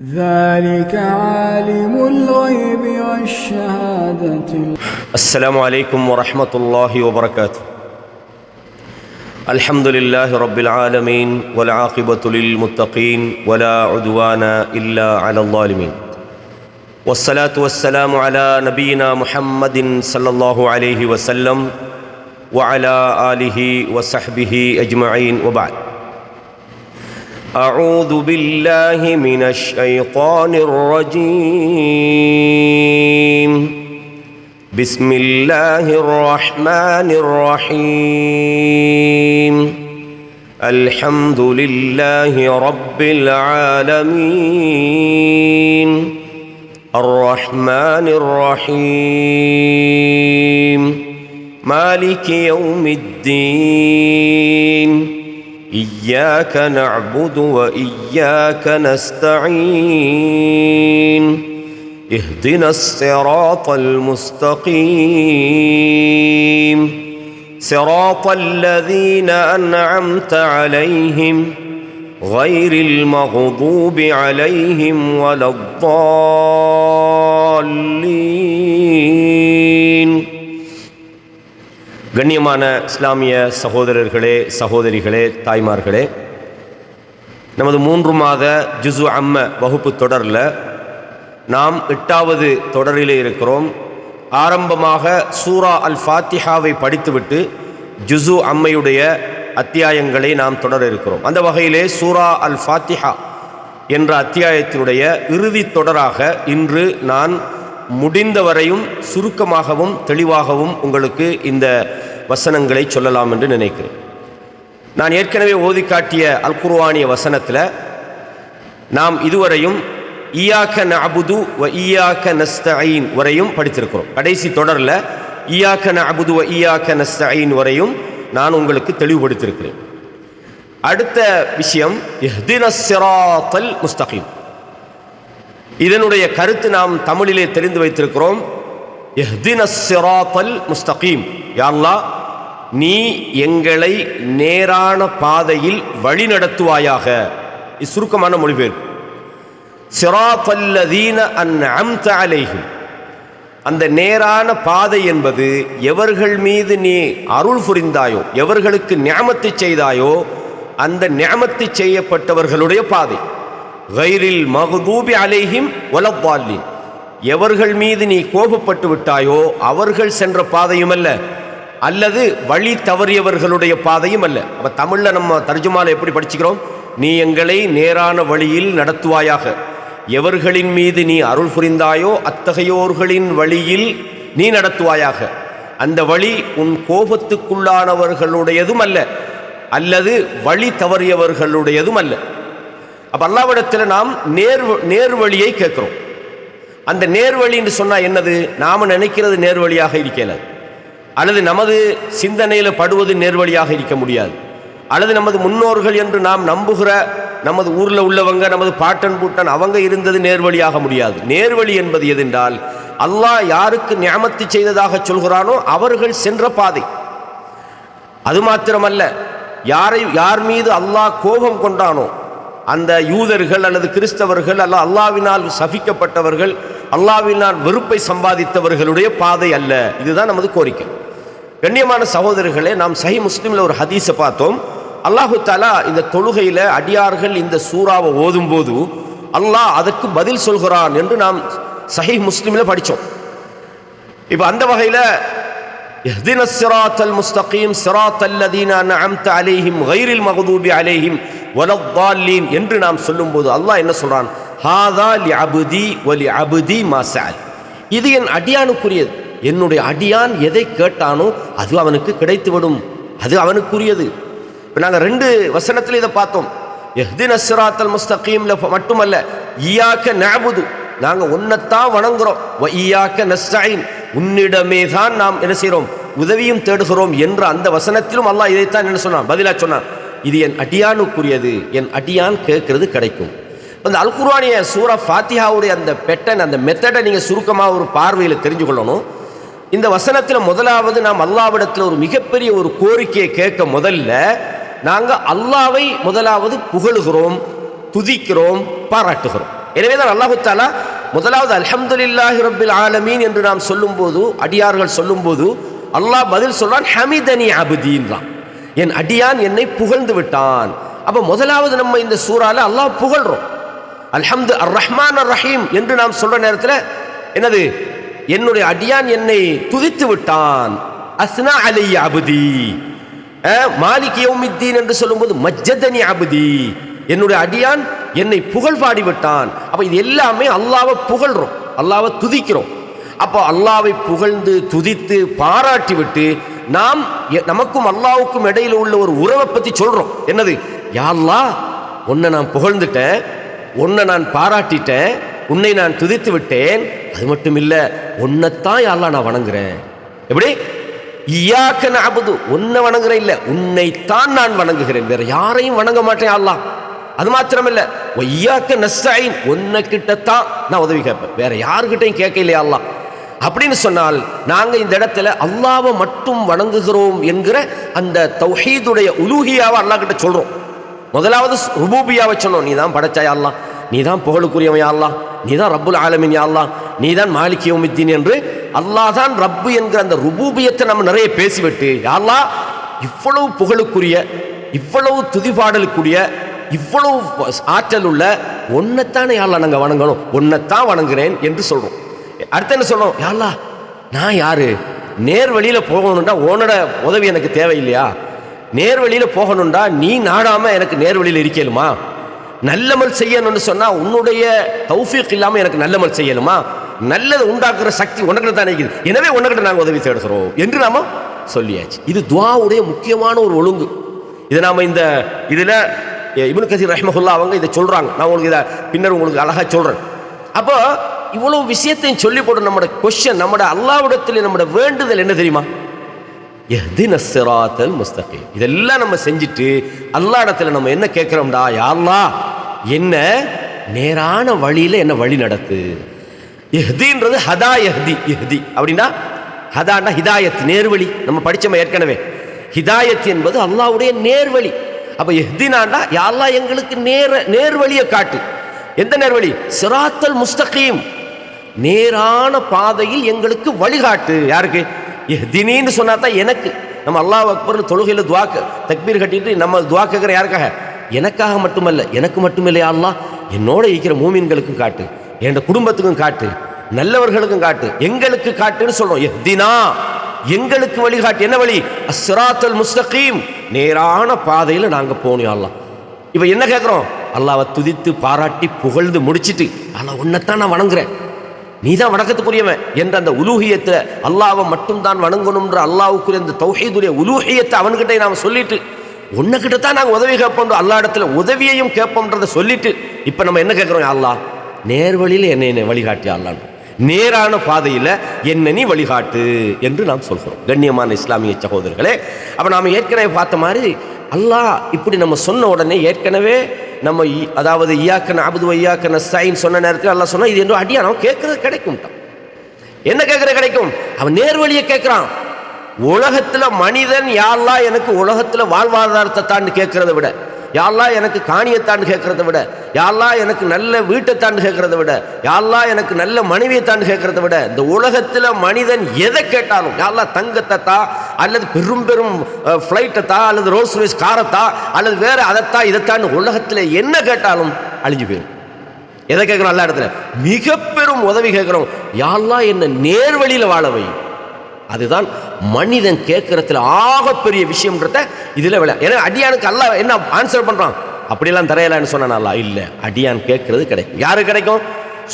ذلك عالم الغيب والشهادة. السلام عليكم ورحمة الله وبركاته. الحمد لله رب العالمين والعاقبة للمتقين ولا عدوان إلا على الظالمين، والصلاة والسلام على نبينا محمد صلى الله عليه وسلم وعلى آله وصحبه أجمعين، وبعد. أعوذ بالله من الشيطان الرجيم. بسم الله الرحمن الرحيم. الحمد لله رب العالمين الرحمن الرحيم مالك يوم الدين إياك نعبد وإياك نستعين اهدنا الصراط المستقيم صراط الذين أنعمت عليهم غير المغضوب عليهم ولا الضالين. கண்ணியமான இஸ்லாமிய சகோதரர்களே, சகோதரிகளே, தாய்மார்களே, நமது 3 மாத ஜுஸு அம்ம வகுப்பு தொடரில் நாம் 8வது தொடரிலே இருக்கிறோம். ஆரம்பமாக சூரா அல் ஃபாத்திஹாவை படித்துவிட்டு ஜுஸு அம்மையுடைய அத்தியாயங்களை நாம் தொடர இருக்கிறோம். அந்த வகையிலே சூரா அல் ஃபாத்திஹா என்ற அத்தியாயத்தினுடைய இறுதி தொடராக இன்று நான் முடிந்தவரையும் சுருக்கமாகவும் தெளிவாகவும் உங்களுக்கு இந்த வசனங்களை சொல்லலாம் என்று நினைக்கிறேன். நான் ஏற்கனவே ஓதி காட்டிய அல் குர்ஆனிய வசனத்தில் நாம் இதுவரையும் ஈயாக்க நஅபுது வ ஈயாக்க நஸ்தஈன் வரையும் படித்திருக்கிறோம். கடைசி தொடரில் ஈயாக்க நஅபுது வ ஈயாக்க நஸ்தஈன் வரையும் நான் உங்களுக்கு தெளிவுபடுத்தியிருக்கிறேன். அடுத்த விஷயம் இஹ்தினஸ் ஸிராத்தல் முஸ்தகீம். இதனுடைய கருத்து நாம் தமிழிலே தெரிந்து வைத்திருக்கிறோம். இஹ்தினஸ் ஸிராத்தல் முஸ்தகீம், யா அல்லாஹ், நீ எங்களை நேரான பாதையில் வழி நடத்துவாயாக. இது சுருக்கமான மொழிபெயர்ப்பு. ஸிராத்தல்லதீன அன்அம்த அலைஹிம், அந்த நேரான பாதை என்பது எவர்கள் மீது நீ அருள் புரிந்தாயோ, எவர்களுக்கு நிஅமத்தை செய்தாயோ அந்த நிஅமத்தை செய்யப்பட்டவர்களுடைய பாதை. கைரில் மக்தூபி அலைஹிம் வலத்தாலின், எவர்கள் மீது நீ கோபப்பட்டு விட்டாயோ அவர்கள் சென்ற பாதையும் அல்ல, அல்லது வழி தவறியவர்களுடைய பாதையும் அல்ல. அப்போ தமிழில் நம்ம தர்ஜுமால எப்படி படிச்சுக்கிறோம்? நீ எங்களை நேரான வழியில் நடத்துவாயாக, எவர்களின் மீது நீ அருள் புரிந்தாயோ அத்தகையோர்களின் வழியில் நீ நடத்துவாயாக. அந்த வழி உன் கோபத்துக்குள்ளானவர்களுடையதும் அல்ல, அல்லது வழி தவறியவர்களுடையதும் அல்ல. அப்போ அல்லாஹ்விடத்தில் நாம் நேர்வழியை கேட்குறோம். அந்த நேர்வழின்னு சொன்னால் என்னது? நாம் நினைக்கிறது நேர்வழியாக இருக்கல, அல்லது நமது சிந்தனையில் படுவது நேர்வழியாக இருக்க முடியாது, அல்லது நமது முன்னோர்கள் என்று நாம் நம்புகிற நமது ஊரில் உள்ளவங்க, நமது பாட்டன் பூட்டன் அவங்க இருந்தது நேர்வழியாக முடியாது. நேர்வழி என்பது எதென்றால் அல்லாஹ் யாருக்கு நிஅமத்து செய்ததாக சொல்கிறானோ அவர்கள் சென்ற பாதை. அது மாத்திரமல்ல, யார் மீது அல்லாஹ் கோபம் கொண்டானோ அந்த யூதர்கள் அல்லது கிறிஸ்தவர்கள் அல்ல அல்லாஹ்வினால் சபிக்கப்பட்டவர்கள், அல்லாஹ்வினால் வெறுப்பை சம்பாதித்தவர்களுடைய பாதை அல்ல. இதுதான் நமது கோரிக்கை. கண்ணியமான சகோதரர்களே, நாம் சஹீஹ் முஸ்லிமில் ஒரு ஹதீஸை பார்த்தோம். அல்லாஹு தஆலா இந்த தொழுகையில் அடியார்கள் இந்த சூறாவை ஓதும்போது அல்லாஹ் அதற்கு பதில் சொல்கிறான் என்று நாம் சஹீஹ் முஸ்லிமில் படித்தோம். இப்போ அந்த வகையில் இஹ்தினஸ் ஸிராத்தல் முஸ்தகீம் ஸிராத்தல்லதீன அன்அம்த அலைஹிம் கைரில் மக்தூபி அலைஹிம் வலத்தாலின் என்று நாம் சொல்லும்போது அல்லாஹ் என்ன சொல்றான்? ஹாதா லிஅப்தி வ லிஅப்தி மா ஸஅல், இது என் அடியானுக்குரியது. என்னுடைய அடியான் எதை கேட்டானோ அது அவனுக்கு கிடைத்துவிடும், அது அவனுக்குரியது. இப்போ நாங்கள் 2 வசனத்தில் இதை பார்த்தோம். இஹ்தினஸ் ஸிராத்தல் முஸ்தகீம்ல மட்டுமல்ல, ஈயாக்க நஅபுது, நாங்கள் உன்னைத்தான் வணங்குறோம், வ ஈயாக்க நஸ்தஈன், உன்னிடமே தான் நாம் என்ன செய்கிறோம்? உதவியும் தேடுகிறோம் என்ற அந்த வசனத்திலும் அல்லாஹ் இதைத்தான் என்ன சொன்னான்? பதிலாக சொன்னான், இது என் அடியானுக்குரியது, என் அடியான் கேட்கறது கிடைக்கும். அந்த அல் குர்ஆனிய சூரா ஃபாத்திஹாவுடைய அந்த பெட்டன், அந்த மெத்தடை நீங்கள் சுருக்கமாக ஒரு பார்வையில் தெரிஞ்சு கொள்ளணும். இந்த வசனத்தில் முதலாவது நாம் அல்லாஹ்விடத்தில் ஒரு மிகப்பெரிய ஒரு கோரிக்கையை கேட்க முதல்ல நாங்கள் அல்லாஹ்வை முதலாவது புகழுகிறோம், துதிக்கிறோம், பாராட்டுகிறோம். எனவேதான் அல்லாஹு தஆலா முதலாவது அல்ஹம்துலில்லாஹி ரப்பில் ஆலமீன் என்று நாம் சொல்லும்போது, அடியார்கள் சொல்லும்போது அல்லாஹ் பதில் சொல்றான், ஹமிதனி அப்தீன்றான், என் அடியான் என்னை புகழ்ந்து விட்டான். அப்ப முதலாவது நம்ம இந்த சூறால அல்லாஹ் புகழ்றோம். அல்ஹம்து அர் ரஹ்மான் அர் ரஹீம் என்று நாம் சொல்ற நேரத்தில் என்னது, என்னுடைய அடியான் என்னை துதித்து விட்டான். அஸ்னா அலைய அப்தி. மாலிக் யௌமித்தீன் என்று சொல்லும்போது மஜ்ஜதனி அப்தி, என்னுடைய அடியான் என்னை புகழ் பாடி விட்டான். அப்ப இது எல்லாமே அல்லாஹ்வை புகழ்றோம், அல்லாஹ்வை துதிக்கிறோம். அப்போ அல்லாஹ்வை புகழ்ந்து துதித்து பாராட்டி விட்டு நாம் நமக்கும் அல்லாஹ்வுக்கும் இடையில உள்ள ஒரு உறவை பத்தி சொல்றோம். என்னது, யா அல்லாஹ் உன்னை நான் புகழ்ந்துட்டேன், உன்னை நான் பாராட்டிட்டேன், உன்னை நான் துதித்து விட்டேன். அது மட்டும் இல்ல, உன்னைத்தான் யா அல்லாஹ் நான் வணங்குறேன். எப்படி, இய்யாக நஅபுது, உன்னை வணங்குறேன் இல்ல, உன்னைத்தான் நான் வணங்குகிறேன், வேற யாரையும் வணங்க மாட்டேன் அல்லாஹ். அது மாத்திரமில்ல, இய்யாக நஸ்தஈன், உன்னை கிட்டத்தான் நான் உதவி கேட்பேன், வேற யாருக்கிட்டையும் கேட்க இல்லையா அல்லாஹ். அப்படின்னு சொன்னால் நாங்க இந்த இடத்துல அல்லாஹ்வை மட்டும் வணங்குகிறோம் என்கிற அந்த தௌஹீதுடைய உலூஹியாவை அல்லாஹ் கிட்ட சொல்றோம். முதலாவது ருபூபியாவை சொன்னோம், நீ தான் படைச்சாய் அல்லாஹ், நீ தான் புகழுக்குரியவன் யா அல்லாஹ், நீ தான் ரப்புல் ஆலமீன் யா அல்லாஹ், நீ தான் மாலிக் யௌமித்தீன் என்று அல்லாஹ் தான் ரப்பு என்கிற அந்த ருபூபியத்தை நம்ம நிறைய பேசிவிட்டு, யா அல்லாஹ் இவ்வளவு புகழுக்குரிய, இவ்வளவு துதிபாடலுக்குரிய, இவ்வளவு ஆற்றல் உள்ள ஒன்னைத்தானே யா அல்லாஹ் நாங்கள் வணங்கணும், ஒன்னைத்தான் வணங்குறேன் என்று சொல்றோம். அடுத்து என்ன சொல்றோம், யா அல்லாஹ் நான் யாரு, நேர் வழியில போகணும்டா உன்னோட உதவி எனக்கு தேவையில்லையா, நேர் வழியில போகணும்டா நீ நாடாம எனக்கு நேர் வழியில் இருக்கலுமா, நல்லமல் செய்யணும்னு சொன்னா உன்னுடைய தௌஃபீக் இல்லாம எனக்கு நல்லமல் செய்யணுமா, நல்லதை உண்டாக்குற சக்தி உனக்கு தான் இருக்குது, எனவே உனக்கிட்ட நாங்கள் உதவி தேடுகிறோம் என்று நாம சொல்லியாச்சு. இது துஆவுடைய முக்கியமான ஒரு ஒழுங்கு. இதை நாம இந்த இதுல இப்னு கஸீர் ரஹ்மஹுல்லாஹ் அவங்க இதை சொல்றாங்க. நான் உங்களுக்கு இதை பின்னர் உங்களுக்கு அழகா சொல்றேன். அப்போ இவ்வளவு விஷயத்தையும் சொல்லி போட்டு நம்மளோட கொஸ்டின், நம்மளோட அல்லாஹ்விடத்தில் நம்மளோட வேண்டுதல் என்ன தெரியுமா, இஹ்தினஸ் ஸிராத்தல் முஸ்தகீம். இதெல்லாம் நம்ம செஞ்சுட்டு அல்லாஹ் இடத்துல நம்ம என்ன கேட்கிறோம்டா, யா அல்லாஹ் என்ன நேரான வழியில என்ன வழி நடத்து. இஹ்தின்றது ஹதா யஹ்தி, இஹ்தி அப்படின்னா ஹதாண்டா ஹிதாயத், நேர்வழி. நம்ம படிச்சோம் ஏற்கனவே, ஹிதாயத் என்பது அல்லாஹ்வுடைய நேர்வழி. அப்ப இஹ்தினாண்டா யா அல்லாஹ் எங்களுக்கு நேர்வழியை காட்டு. எந்த நேர்வழி, ஸிராத்தல் முஸ்தகீம், நேரான பாதையில் எங்களுக்கு வழிகாட்டு. யாருக்கு, இஹ்தினின்னு சொன்னா தான் எனக்கு. நம்ம அல்லாஹ் அக்பர்னு தொழுகையில் துஆ தக்பீர் கட்டிட்டு நம்ம துஆ கேட்குற யாருக்காக, எனக்காக மட்டுமல்ல, எனக்கு மட்டுமில்லை யா அல்லாஹ் என்னோட இருக்கிற மூமின்களுக்கும் காட்டு, என் குடும்பத்துக்கும் காட்டு, நல்லவர்களுக்கும் காட்டு, எங்களுக்கு காட்டுன்னு சொல்றோம். இஹ்தினா எங்களுக்கு வழிகாட்டு. என்ன வழி, அஸ்ஸிராத்தல் முஸ்தகீம், நேரான பாதையில் நாங்க போகணும் யா அல்லாஹ். இப்போ என்ன கேட்குறோம், அல்லாஹ்வை துதித்து பாராட்டி புகழ்ந்து முடிச்சிட்டு, அல்லாஹ் உன்னைத்தான் நான் வணங்குறேன், நீ தான் வணக்கத்துக்குரியவன் என்ற அந்த உலூஹியத்தை, அல்லாஹ்வை மட்டும்தான் வணங்கணும்ன்ற அல்லாஹ்வுக்குரிய அந்த தௌஹீதுடைய உலூஹியத்தை அவன்கிட்ட நாம் சொல்லிட்டு, உன்னைக்கிட்ட தான் நாங்கள் உதவி கேட்போம், அல்லாஹ் இடத்துல உதவியையும் கேட்போம்ன்றதை சொல்லிட்டு, இப்போ நம்ம என்ன கேட்குறோம், அல்லாஹ் நேர்வழியில் என்னை வழிகாட்டி, அல்லாஹ் நேரான பாதையில் என்ன நீ வழிகாட்டு என்று நாம் சொல்கிறோம். கண்ணியமான இஸ்லாமிய சகோதரர்களே, அப்போ நாம் ஏற்கனவே பார்த்த மாதிரி அல்லாஹ் இப்படி நம்ம சொன்ன உடனே ஏற்கனவே நம்ம அதாவது இய்யாக நஅபுது வ இய்யாக நஸ்தஈன் சொன்ன நேரத்தில் அல்லாஹ் சொன்னா இது என்னோட அடியான் அவன் கேட்கறது கிடைக்கும். என்ன கேட்கறது கிடைக்கும், அவன் நேர்வழியை கேட்கிறான். உலகத்துல மனிதன் யா அல்லாஹ் எனக்கு உலகத்துல வாழ்வாதாரத்தை தாண்டு கேட்கறதை விட, யா அல்லாஹ் எனக்கு காணியத்தாண்டு கேட்கறதை விட, யா அல்லாஹ் எனக்கு நல்ல வீட்டை தாண்டு கேட்கறதை விட, யா அல்லாஹ் எனக்கு நல்ல மனைவியை தாண்டு கேட்கறதை விட, இந்த உலகத்துல மனிதன் எதை கேட்டாலும், யா அல்லாஹ் தங்கத்தை தா, அல்லது பெரும் பெரும் ஃப்ளைட்டை தா, அல்லது ரோல்ஸ் ராய்ஸ் காரை தா, அல்லது வேற அதைத்தான் இதைத்தான், உலகத்துல என்ன கேட்டாலும் அழிஞ்சு போயிடும். எதை கேட்கறோம், எல்லா இடத்துல மிக பெரும் உதவி கேட்கிறோம், யா அல்லாஹ் என்ன நேர்வழியில வாழவை. அதுதான் மனிதன் கேட்கறதுல ஆகப்பெரிய விஷயம்ன்றத இதுல விட. ஏன்னா அடியானுக்கு அல்லாஹ் என்ன ஆன்சர் பண்றான், அப்படியெல்லாம் தரையலான்னு சொன்னா அல்லாஹ் இல்ல, அடியான் கேட்கறது கிடைக்கும். யாரு கிடைக்கும்,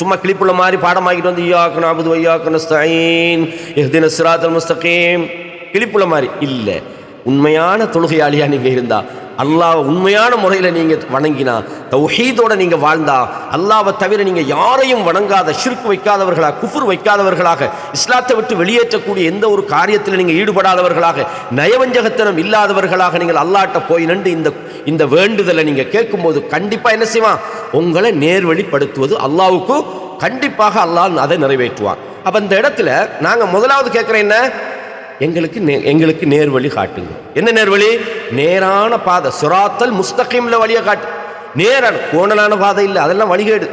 சும்மா கிளிப்புள்ள மாதிரி பாடமாக்கிட்டு வந்து இய்யாக நஅபுது வ இய்யாக நஸ்தஈன் இஹ்தினஸ் ஸிராத்தல் முஸ்தகீம் கிளிப்புள்ள மாதிரி இல்ல. உண்மையான தொழுகையாளியா நீங்க இருந்தா, அல்லாஹ் உண்மையான முறையில் நீங்க வணங்கினா, தௌஹீதோட நீங்க வாழ்ந்தா, அல்லாஹ்வை தவிர நீங்க யாரையும் வணங்காத, ஷிர்க் வைக்காதவர்களாக, குஃப்ர் வைக்காதவர்களாக, இஸ்லாத்தை விட்டு வெளியேற்றக்கூடிய எந்த ஒரு காரியத்தில் நீங்க ஈடுபடாதவர்களாக, நயவஞ்சகத்தனம் இல்லாதவர்களாக நீங்கள் அல்லாஹ்ட்ட போய் நின்று இந்த வேண்டுதலை நீங்க கேட்கும்போது கண்டிப்பா என்ன செய்வான், உங்களை நேர்வழிப்படுத்துவது அல்லாஹ்வுக்கு கண்டிப்பாக அல்லாஹ் அதை நிறைவேற்றுவான். அப்ப இந்த இடத்துல நாங்க முதலாவது கேட்கிறேன், என்ன, எங்களுக்கு நேர்வழி காட்டுங்க. என்ன நேர்வழி, நேரான பாதை, ஸிராத்தல் முஸ்தகீம்ல வழியை காட்டு. நேரான கோணலான பாதை இல்லை, அதெல்லாம் வழிகேடு.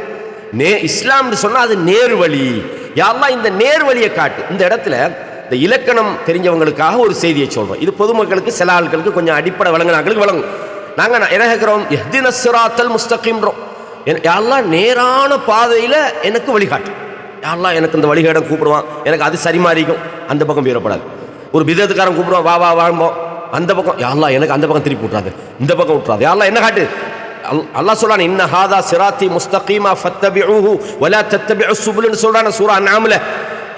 இஸ்லாம்னு சொன்னா அது நேர்வழி. யா அல்லாஹ் இந்த நேர்வழியை காட்டு. இந்த இடத்துல இந்த இலக்கணம் தெரிஞ்சவங்களுக்காக ஒரு செய்தியை சொல்றோம். இது பொதுமக்களுக்கு சில ஆட்களுக்கு கொஞ்சம் அடிப்படை வழங்கினாங்களுக்கு வழங்கும். நாங்கள் என்ன கேட்கிறோம்? இஹ்தினஸ் ஸிராத்தல் முஸ்தகீம்ன்றோம். யா அல்லாஹ் நேரான பாதையில் எனக்கு வழிகாட்டு. யா அல்லாஹ் எனக்கு இந்த வழிகாட்டம் கூப்பிடுவான், எனக்கு அது சரி மாறிக்கும், அந்த பக்கம் போயிடப்படாது. ஒரு பிதத்துக்காரன் கூப்பிடுவான், வா வா வாம்போம், அந்த பக்கம் யா அல்லாஹ் எனக்கு அந்த பக்கம் திருப்பி விட்றாது, இந்த பக்கம் விட்றாது. யா அல்லாஹ் என்ன காட்டு? அல்லாஹ் சொல்றான், இன்ன ஹாதா சிராத்தி முஸ்தகீமா ஃபத்தபிஊஹு வலா தத்தபிஉஸ் சுபுல்னு சொல்றான் சூரா அன்ஆம்ல.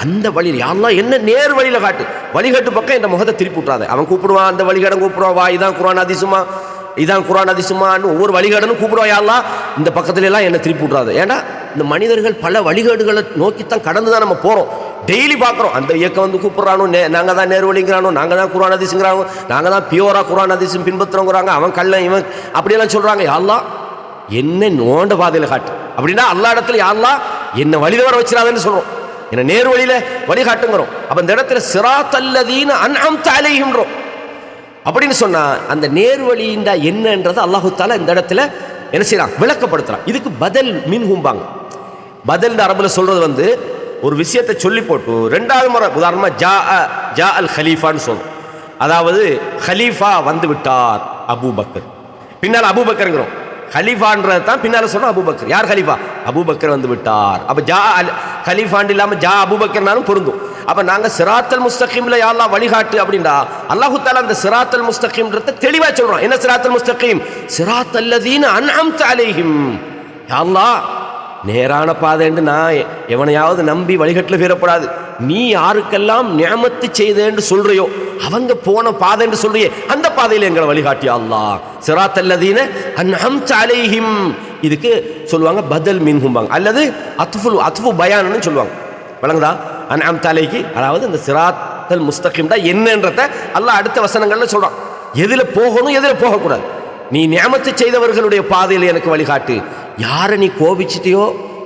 அந்த வழியில் யா அல்லாஹ் என்ன நேர் வழியில காட்டு, வழிகாட்டு பக்கம் இந்த முகத்தை திருப்பி விட்றாது. அவன் கூப்பிடுவான், அந்த வழிகாடன் கூப்பிடுவான், வா இதான் குர்ஆன் ஹதீஸுமா, இதான் குர்ஆன் ஹதீஸுமான்னு ஒவ்வொரு வழிகாடனும் கூப்பிடுவான். யா அல்லாஹ் இந்த பக்கத்துல எல்லாம் என்ன திருப்பி விட்றாது. ஏன்னா இந்த மனிதர்கள் பல வழிகாடுகளை நோக்கித்தான் கடந்து தான் நம்ம போறோம். டெய்லி பார்க்குறோம், அந்த இயக்கம் வந்து கூப்பிட்றானோ, நாங்கள் தான் நேர்வழிங்கிறானோ, நாங்கள் தான் குர்ஆன் ஹதீஸுங்கிறானோ, நாங்கள் தான் பியூரா குர்ஆன் ஹதீஸும் பின்பற்றுறோங்கிறாங்க, அவன் கள்ள இவன் அப்படியெல்லாம் சொல்றாங்க. யா அல்லாஹ் என்ன நோண்ட பாதையில் காட்டு அப்படின்னா அல்லா இடத்துல யா அல்லாஹ் என்ன வழிதவர வச்சிடாதுன்னு சொல்றோம், என்ன நேர் வழியில வழிகாட்டுங்கிறோம். அப்ப இந்த இடத்துல சிராத்தல்லதீன அன்அம்த அலைஹிம்ன்றோம். அப்படின்னு சொன்னா அந்த நேர்வழிண்டா என்னன்றது அல்லாஹு தஆலா இந்த இடத்துல என்ன செய்யறான்? விளக்கப்படுத்துறான். இதுக்கு பதல் மின்ஹும்பாங்க. பதல் அரபுல சொல்றது வந்து ஒரு விஷயத்தை சொல்லி போட்டு ரெண்டாவது முறை, உதாரணமா ஜா அல் ஹலீஃபான்னு சொல்றோம். அதாவது ஹலீஃபா வந்து விட்டார் அபூபக்கர், பின்னால் அபூபக்கர்ங்கிறோம். ஹலீஃபான்றது தான் பின்னால சொல்றோம் அபூபக்கர். யார் ஹலீஃபா? அபூபக்கர் வந்து விட்டார். அப்ப ஜா அல் ஹலீஃபான் இல்லாம ஜா அபூபக்கர்னாலும் பொருந்தும். அப்ப நாங்க சிராத்தல் முஸ்தகீம்ல யா அல்லாஹ் வழிகாட்டு அப்படின்னா அல்லாஹு தஆலா அந்த சிராத்தல் முஸ்தகீம்ன்றத தெளிவா சொல்றோம். என்ன சிராத்தல் முஸ்தகீம்? சிராத்தல்லதீன அன்அம்த அலைஹிம். யா அல்லாஹ் நேரான பாதைன்னு நான் எவனையாவது நம்பி வழிகட்டில் வீரப்படாது. நீ யாருக்கெல்லாம் நியமத்து செய்தேன்னு சொல்றியோ அவங்க போன பாதைன்னு சொல்றியே அந்த பாதையில் எங்களை வழிகாட்டியா அல்லாஹ். சிராத்தல்லதீன அன்அம்த அலைஹிம் இதுக்கு சொல்லுவாங்க பதல் மின்ஹும்பாங்க, அல்லது அத்ஃபு பயான்னு சொல்லுவாங்க. வழங்குதா? அன்அம்த அலைஹி, அதாவது இந்த சிராத்தல் முஸ்தகீம் தான் என்னன்றத அல்லாஹ் அடுத்த வசனங்கள்ல சொல்றான். எதுல போகணும் எதுல போகக்கூடாது. நீ நியமத்து செய்தவர்களுடைய பாதையில் எனக்கு வழிகாட்டு. யாரை நீ கோபிச்சிட்டியோ,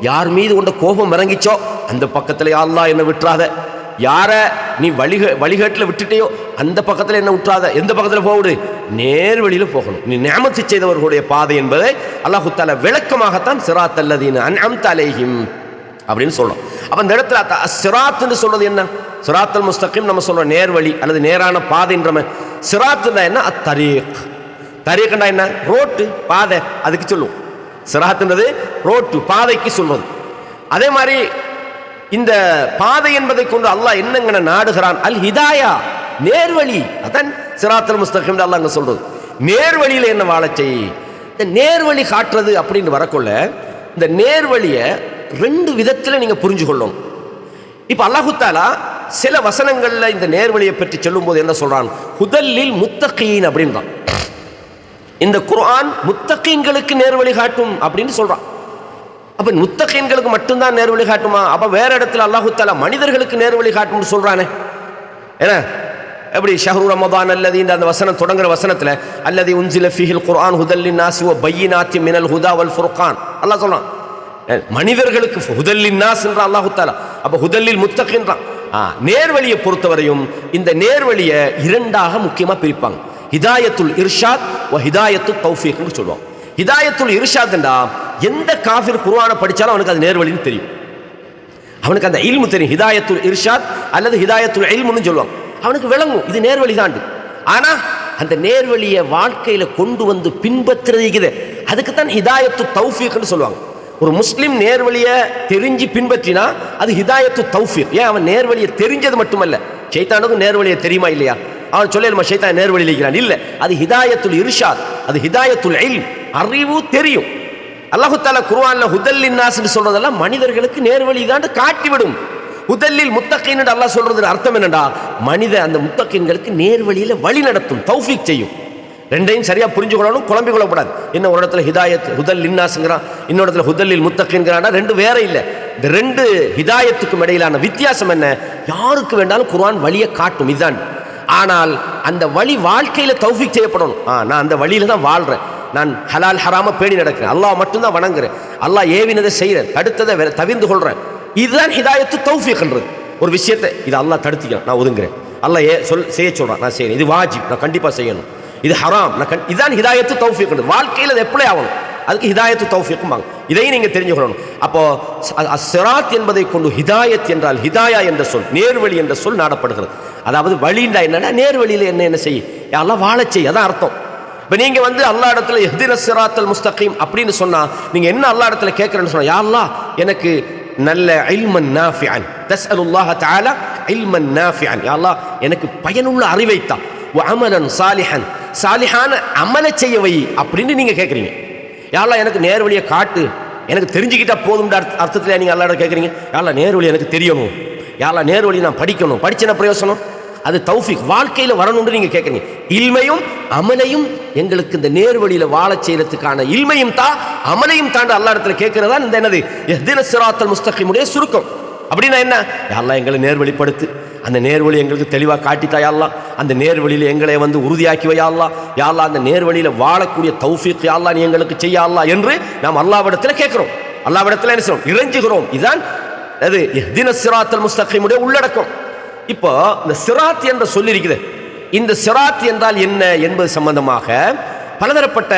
யார் மீது உண்ட கோபம் இறங்கிச்சோ அந்த பக்கத்துல யா அல்லாஹ் என்ன விட்டுறாத. யார நீ வழிகாட்டில் விட்டுட்டியோ அந்த பக்கத்தில் என்ன விட்டுறாத. எந்த பக்கத்தில் போகுது? நேர் வழியில போகணும். நீ நியமத்து செய்தவர்களுடைய பாதை என்பதை அல்லாஹு தஆலா விளக்கமாகத்தான் சிராத்தல்லதீன அன்அம்த அலைஹிம் அப்படின்னு சொல்றோம். அப்ப இந்த இடத்துல சிராத்னு சொல்றது என்ன? சிராத்தல் முஸ்தகீம் நம்ம சொல்றோம் நேர்வழி அல்லது நேரான பாதைன்றம. சிராத்னா என்ன? அத்தரீக். தரீக்னா என்ன? ரோட்டு பாதை, அதுக்கு சொல்லுவோம். சிராத்ன்றது ரோட்டு பாதைக்கு சொல்வது. அதே மாதிரி இந்த பாதை என்பதை கொண்டு அல்லாஹ் என்னங்கன நாடுகிறான்? அல் ஹிதாயா, நேர்வழி. அதான் சிராத்தல் முஸ்தகீம் அல்லாஹ் அங்க சொல்றது. நேர்வழியில என்ன வாழச் செய். இந்த நேர்வழி காட்டுறது அப்படின்னு வரக்குள்ள இந்த நேர்வழியை ரெண்டு விதத்துல நீங்க புரிஞ்சு கொள்ளணும். இப்ப அல்லாஹு தஆலா சில வசனங்கள்ல இந்த நேர்வழியை பற்றி சொல்லும் போது என்ன சொல்றான்? ஹுதல்லில் முத்தகீன் அப்படின்றான். இந்த குர்ஆன் முத்தகீன்களுக்கு நேர்வழி காட்டும் அப்படின்னு சொல்றான். அப்ப முத்தகீன்களுக்கு மட்டும்தான் நேர்வழி காட்டுமா? அப்ப வேற இடத்துல அல்லாஹு தஆலா மனிதர்களுக்கு நேர்வழி காட்டும்னு சொல்றானே. என்ன எப்படி? ஷஹ்ரு ரமதான் அல்லதி, அந்த வசனம் தொடங்குற வசனத்துல அல்லதி உன்சில ஃபீஹில் குர்ஆன் ஹுதல் லின்னாஸி வ பய்யினாத்தி மினல் ஹுதா வல் ஃபுர்கான் அல்லாஹ் சொல்றான். மனிதர்களுக்கு ஹுதல் லின்னாஸ் என்ற அல்லாஹு தஆலா. அப்ப ஹுதல்லில் முத்தகீன்றான். நேர்வழியை பொறுத்தவரையும் இந்த நேர்வழியை இரண்டாக முக்கியமா பிரிப்பாங்க. ஹிதாயத்துல் இர்ஷாத் வ ஹிதாயத்து தௌஃபீக்னு சொல்லுவாங்க. ஹிதாயத்துல் இர்ஷாத்ண்டா எந்த காஃபிர் குர்ஆனை படிச்சாலும் அவனுக்கு அது நேர்வழின்னு தெரியும், அவனுக்கு அந்த இல்மு தெரியும். ஹிதாயத்துல் இர்ஷாத் அல்லது ஹிதாயத்துல் இல்முன்னு சொல்லுவாங்க. அவனுக்கு விளங்கும் இது நேர்வழி தான். ஆனா அந்த நேர்வழியை வாழ்க்கையில கொண்டு வந்து பின்பற்றுறது அதுக்கு தான் ஹிதாயத்து தௌஃபீக்னு சொல்லுவாங்க. ஒரு முஸ்லிம் நேர்வழியை தெரிஞ்சு பின்பற்றினா அது ஹிதாயத்து தௌஃபீக். ஏன்? அவன் நேர்வழியை தெரிஞ்சது மட்டுமல்ல, ஷைத்தானுக்கும் நேர்வழியை தெரியுமா இல்லையா? அவன் சொல்லலுமா ஷைத்தான் நேர்வழியில் இருக்கிறான்? இல்ல, அது ஹிதாயத்துல் இர்ஷாத், அது ஹிதாயத்துல் இல்ம், அறிவு தெரியும். அல்லாஹு தஆலா குர்ஆன்ல ஹுதல் லின்னாஸ்னு சொல்றதெல்லாம் மனிதர்களுக்கு நேர்வழி தான் காட்டிவிடும். ஹுதல்லில் முத்தகீன் அல்லாஹ் சொல்றது அர்த்தம் என்னடா? மனித அந்த முத்தகீன்களுக்கு நேர்வழியில வழி நடத்தும், தௌஃபீக் செய்யும். ரெண்டையும் சரியா புரிஞ்சு கொள்ளணும், குழம்பி கொள்ளக்கூடாது. என்ன ஒரு இடத்துல ஹிதாயத் ஹுதல் லின்னாஸ்ங்கிறான், இன்னொரு இடத்துல ஹுதல்லில் முத்தகீன்கிறான். ரெண்டு வேற இல்லை. இந்த ரெண்டு ஹிதாயத்துக்கும் இடையிலான வித்தியாசம் என்ன? யாருக்கு வேண்டாலும் குர்ஆன் வழியை காட்டும், இதுதான். ஆனால் அந்த வழி வாழ்க்கையில தௌஃபீக் செய்யப்படணும். நான் அந்த வழியில தான் வாழ்றேன், நான் ஹலால் ஹராம பேணி நடக்கிறேன், அல்லாஹ் மட்டும்தான் வணங்குறேன், அல்லாஹ் ஏவினதை செய்கிறேன், தடுத்ததை தவிர்த்து கொள்றேன். இதுதான் ஹிதாயத்து தௌஃபீக்ன்றது. ஒரு விஷயத்தை இது அல்லாஹ் தடுத்திக்கலாம், நான் ஒதுங்குறேன். அல்லாஹ் செய்ய சொல்றான், நான் செய்யறேன். இது வாஜிப், நான் கண்டிப்பா செய்யணும். இது ஹராம், இதுதான் ஹிதாயத்து தௌஃபீக்ன்றது. வாழ்க்கையில் அது எப்படி ஆகணும்? அதுக்கு ஹிதாயத்து தௌஃபீக்கும்பாங்க. இதையும் நீங்கள் தெரிஞ்சுக்கணும். அப்போ சிராத் என்பதை கொண்டு ஹிதாயத் என்றால் ஹிதாயா என்ற சொல், நேர்வழி என்ற சொல் நாடப்படுகிறது. அதாவது வழிண்டா என்னன்னா நேர்வழியில் என்ன செய்ய எல்லாம் வாழச் செய்ய, அதான் அர்த்தம். இப்போ நீங்கள் அல்லாஹ் இடத்துல இஹ்தினஸ் சிராத்தல் முஸ்தகீம் அப்படின்னு சொன்னால் நீங்கள் என்ன அல்லாஹ் இடத்துல கேட்குறேன்னு சொன்னால், யா அல்லாஹ் எனக்கு நல்ல இல்மன் நாஃபிஅன், தஸ்அலுல்லாஹ தஆலா இல்மன் நாஃபிஅன், யா அல்லாஹ் எனக்கு பயனுள்ள அறிவைத்தா, வ அமலன் சாலிஹன், சாலிஹான அமலை செய்ய வை அப்படின்னு நீங்கள் கேட்குறீங்க. யா அல்லாஹ் எனக்கு நேர்வழியை காட்டு, எனக்கு தெரிஞ்சுக்கிட்டா போதும்ன்ற அர்த்தத்தில் நீங்கள் அல்லாஹ் கேட்குறீங்க. யா அல்லாஹ் நேர்வழி எனக்கு தெரியணும், யா அல்லாஹ் நேர்வழி நான் படிக்கணும், படிச்சன பிரயோசனம், அது தௌஃபீக் வாழ்க்கையில் வரணும்னு நீங்கள் கேட்குறீங்க. இல்மையும் அமலையும் எங்களுக்கு இந்த நேர்வழியில் வாழச் செய்யறதுக்கான இல்மையும் தான் அமலையும் தாண்டி அல்லாஹ் இடத்துல கேட்கிறதா இந்த என்னது இஹ்தினஸ் சிராத்தல் முஸ்தகீமுடைய சுருக்கம். அப்படின்னா என்ன, யா அல்லாஹ் எங்களை நேர்வழிப்படுத்து, அந்த நேர்வழி எங்களுக்கு தெளிவாக காட்டித்தா யா அல்லாஹ், அந்த நேர்வழியில் எங்களை உறுதியாக்கி வை யா அல்லாஹ், யா அல்லாஹ் அந்த நேர்வழியில் வாழக்கூடிய தௌஃபீக் யா அல்லாஹ் நீ எங்களுக்கு செய்ய அல்லாஹ் என்று நாம் அல்லாஹ்விடத்தில் கேட்கிறோம், அல்லாஹ்விடத்தில் என்ன செய்றோம், இறைஞ்சுகிறோம். இதுதான் அது இஹ்தினஸ் சிராத்தல் முஸ்தகீமுடைய உள்ளடக்கம். இப்போ இந்த சிராத் என்ற சொல்லி இருக்குது, இந்த சிராத் என்றால் என்ன என்பது சம்பந்தமாக பலதரப்பட்ட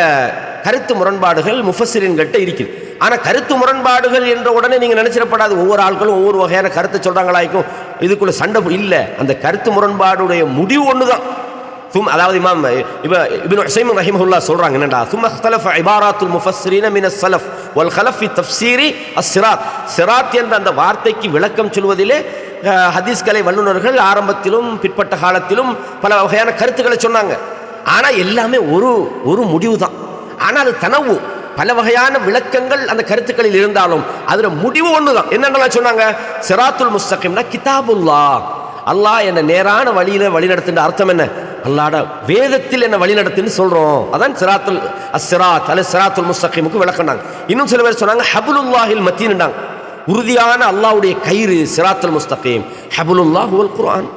கருத்து முரண்பாடுகள் முஃபஸ்ஸிரீன்கிட்ட இருக்குது. ஆனால் கருத்து முரண்பாடுகள் என்ற உடனே நீங்கள் நினைச்சிடப்படாது ஒவ்வொரு ஆட்களும் ஒவ்வொரு வகையான கருத்தை சொல்கிறாங்களாய்க்கும் இதுக்குள்ள சண்டை இல்லை. அந்த கருத்து முரண்பாடுடைய முடிவு ஒன்று தான். அதாவது இமாம் இப்னு உஸைமீன் ரஹிமஹுல்லாஹ் சொல்றாங்க என்னடா, சும்ம இக்தலஃப இபாராத்துல் முஃபஸ்ஸிரீன மினஸ் ஸலஃப் வல் கலஃப் ஃபி தஃப்ஸீரி அஸ்-சிராத். சிராத் என்ற அந்த வார்த்தைக்கு விளக்கம் சொல்வதிலே ஹதீஸ்கலை வல்லுநர்கள் ஆரம்பத்திலும் பிற்பட்ட காலத்திலும் பல வகையான கருத்துக்களை சொன்னாங்க. ஆனால் எல்லாமே ஒரு முடிவு தான். ஆனால் அது தனவு பல வகையான விளக்கங்கள் அந்த கருத்துக்களில் இருந்தாலும் அதில் முடிவு ஒன்று தான். என்னென்னலாம் சொன்னாங்க, சிராத்துல் முஸ்தகீம்னா கிதாபுல்லாஹ், அல்லாஹ் என்ன நேரான வழியில வழிநடத்துன்ற அர்த்தம் என்ன, அல்லாஹ்ட வேதத்தில் என்ன வழிநடத்துன்னு சொல்றோம். அதான் சிராத்துல் அஸ்-சிராத் அல்ல சிராத்துல் முஸ்தகீமுக்கு விளக்கம்னாங்க. இன்னும் சில பேர் சொன்னாங்க ஹப்லுல்லாஹில் மத்தீன்டாங்க, உறுதியான அல்லாஹ்வுடைய கயிறு சிராத்துல் முஸ்தகீம். ஹப்லுல்லாஹ் வல் குர்ஆன்,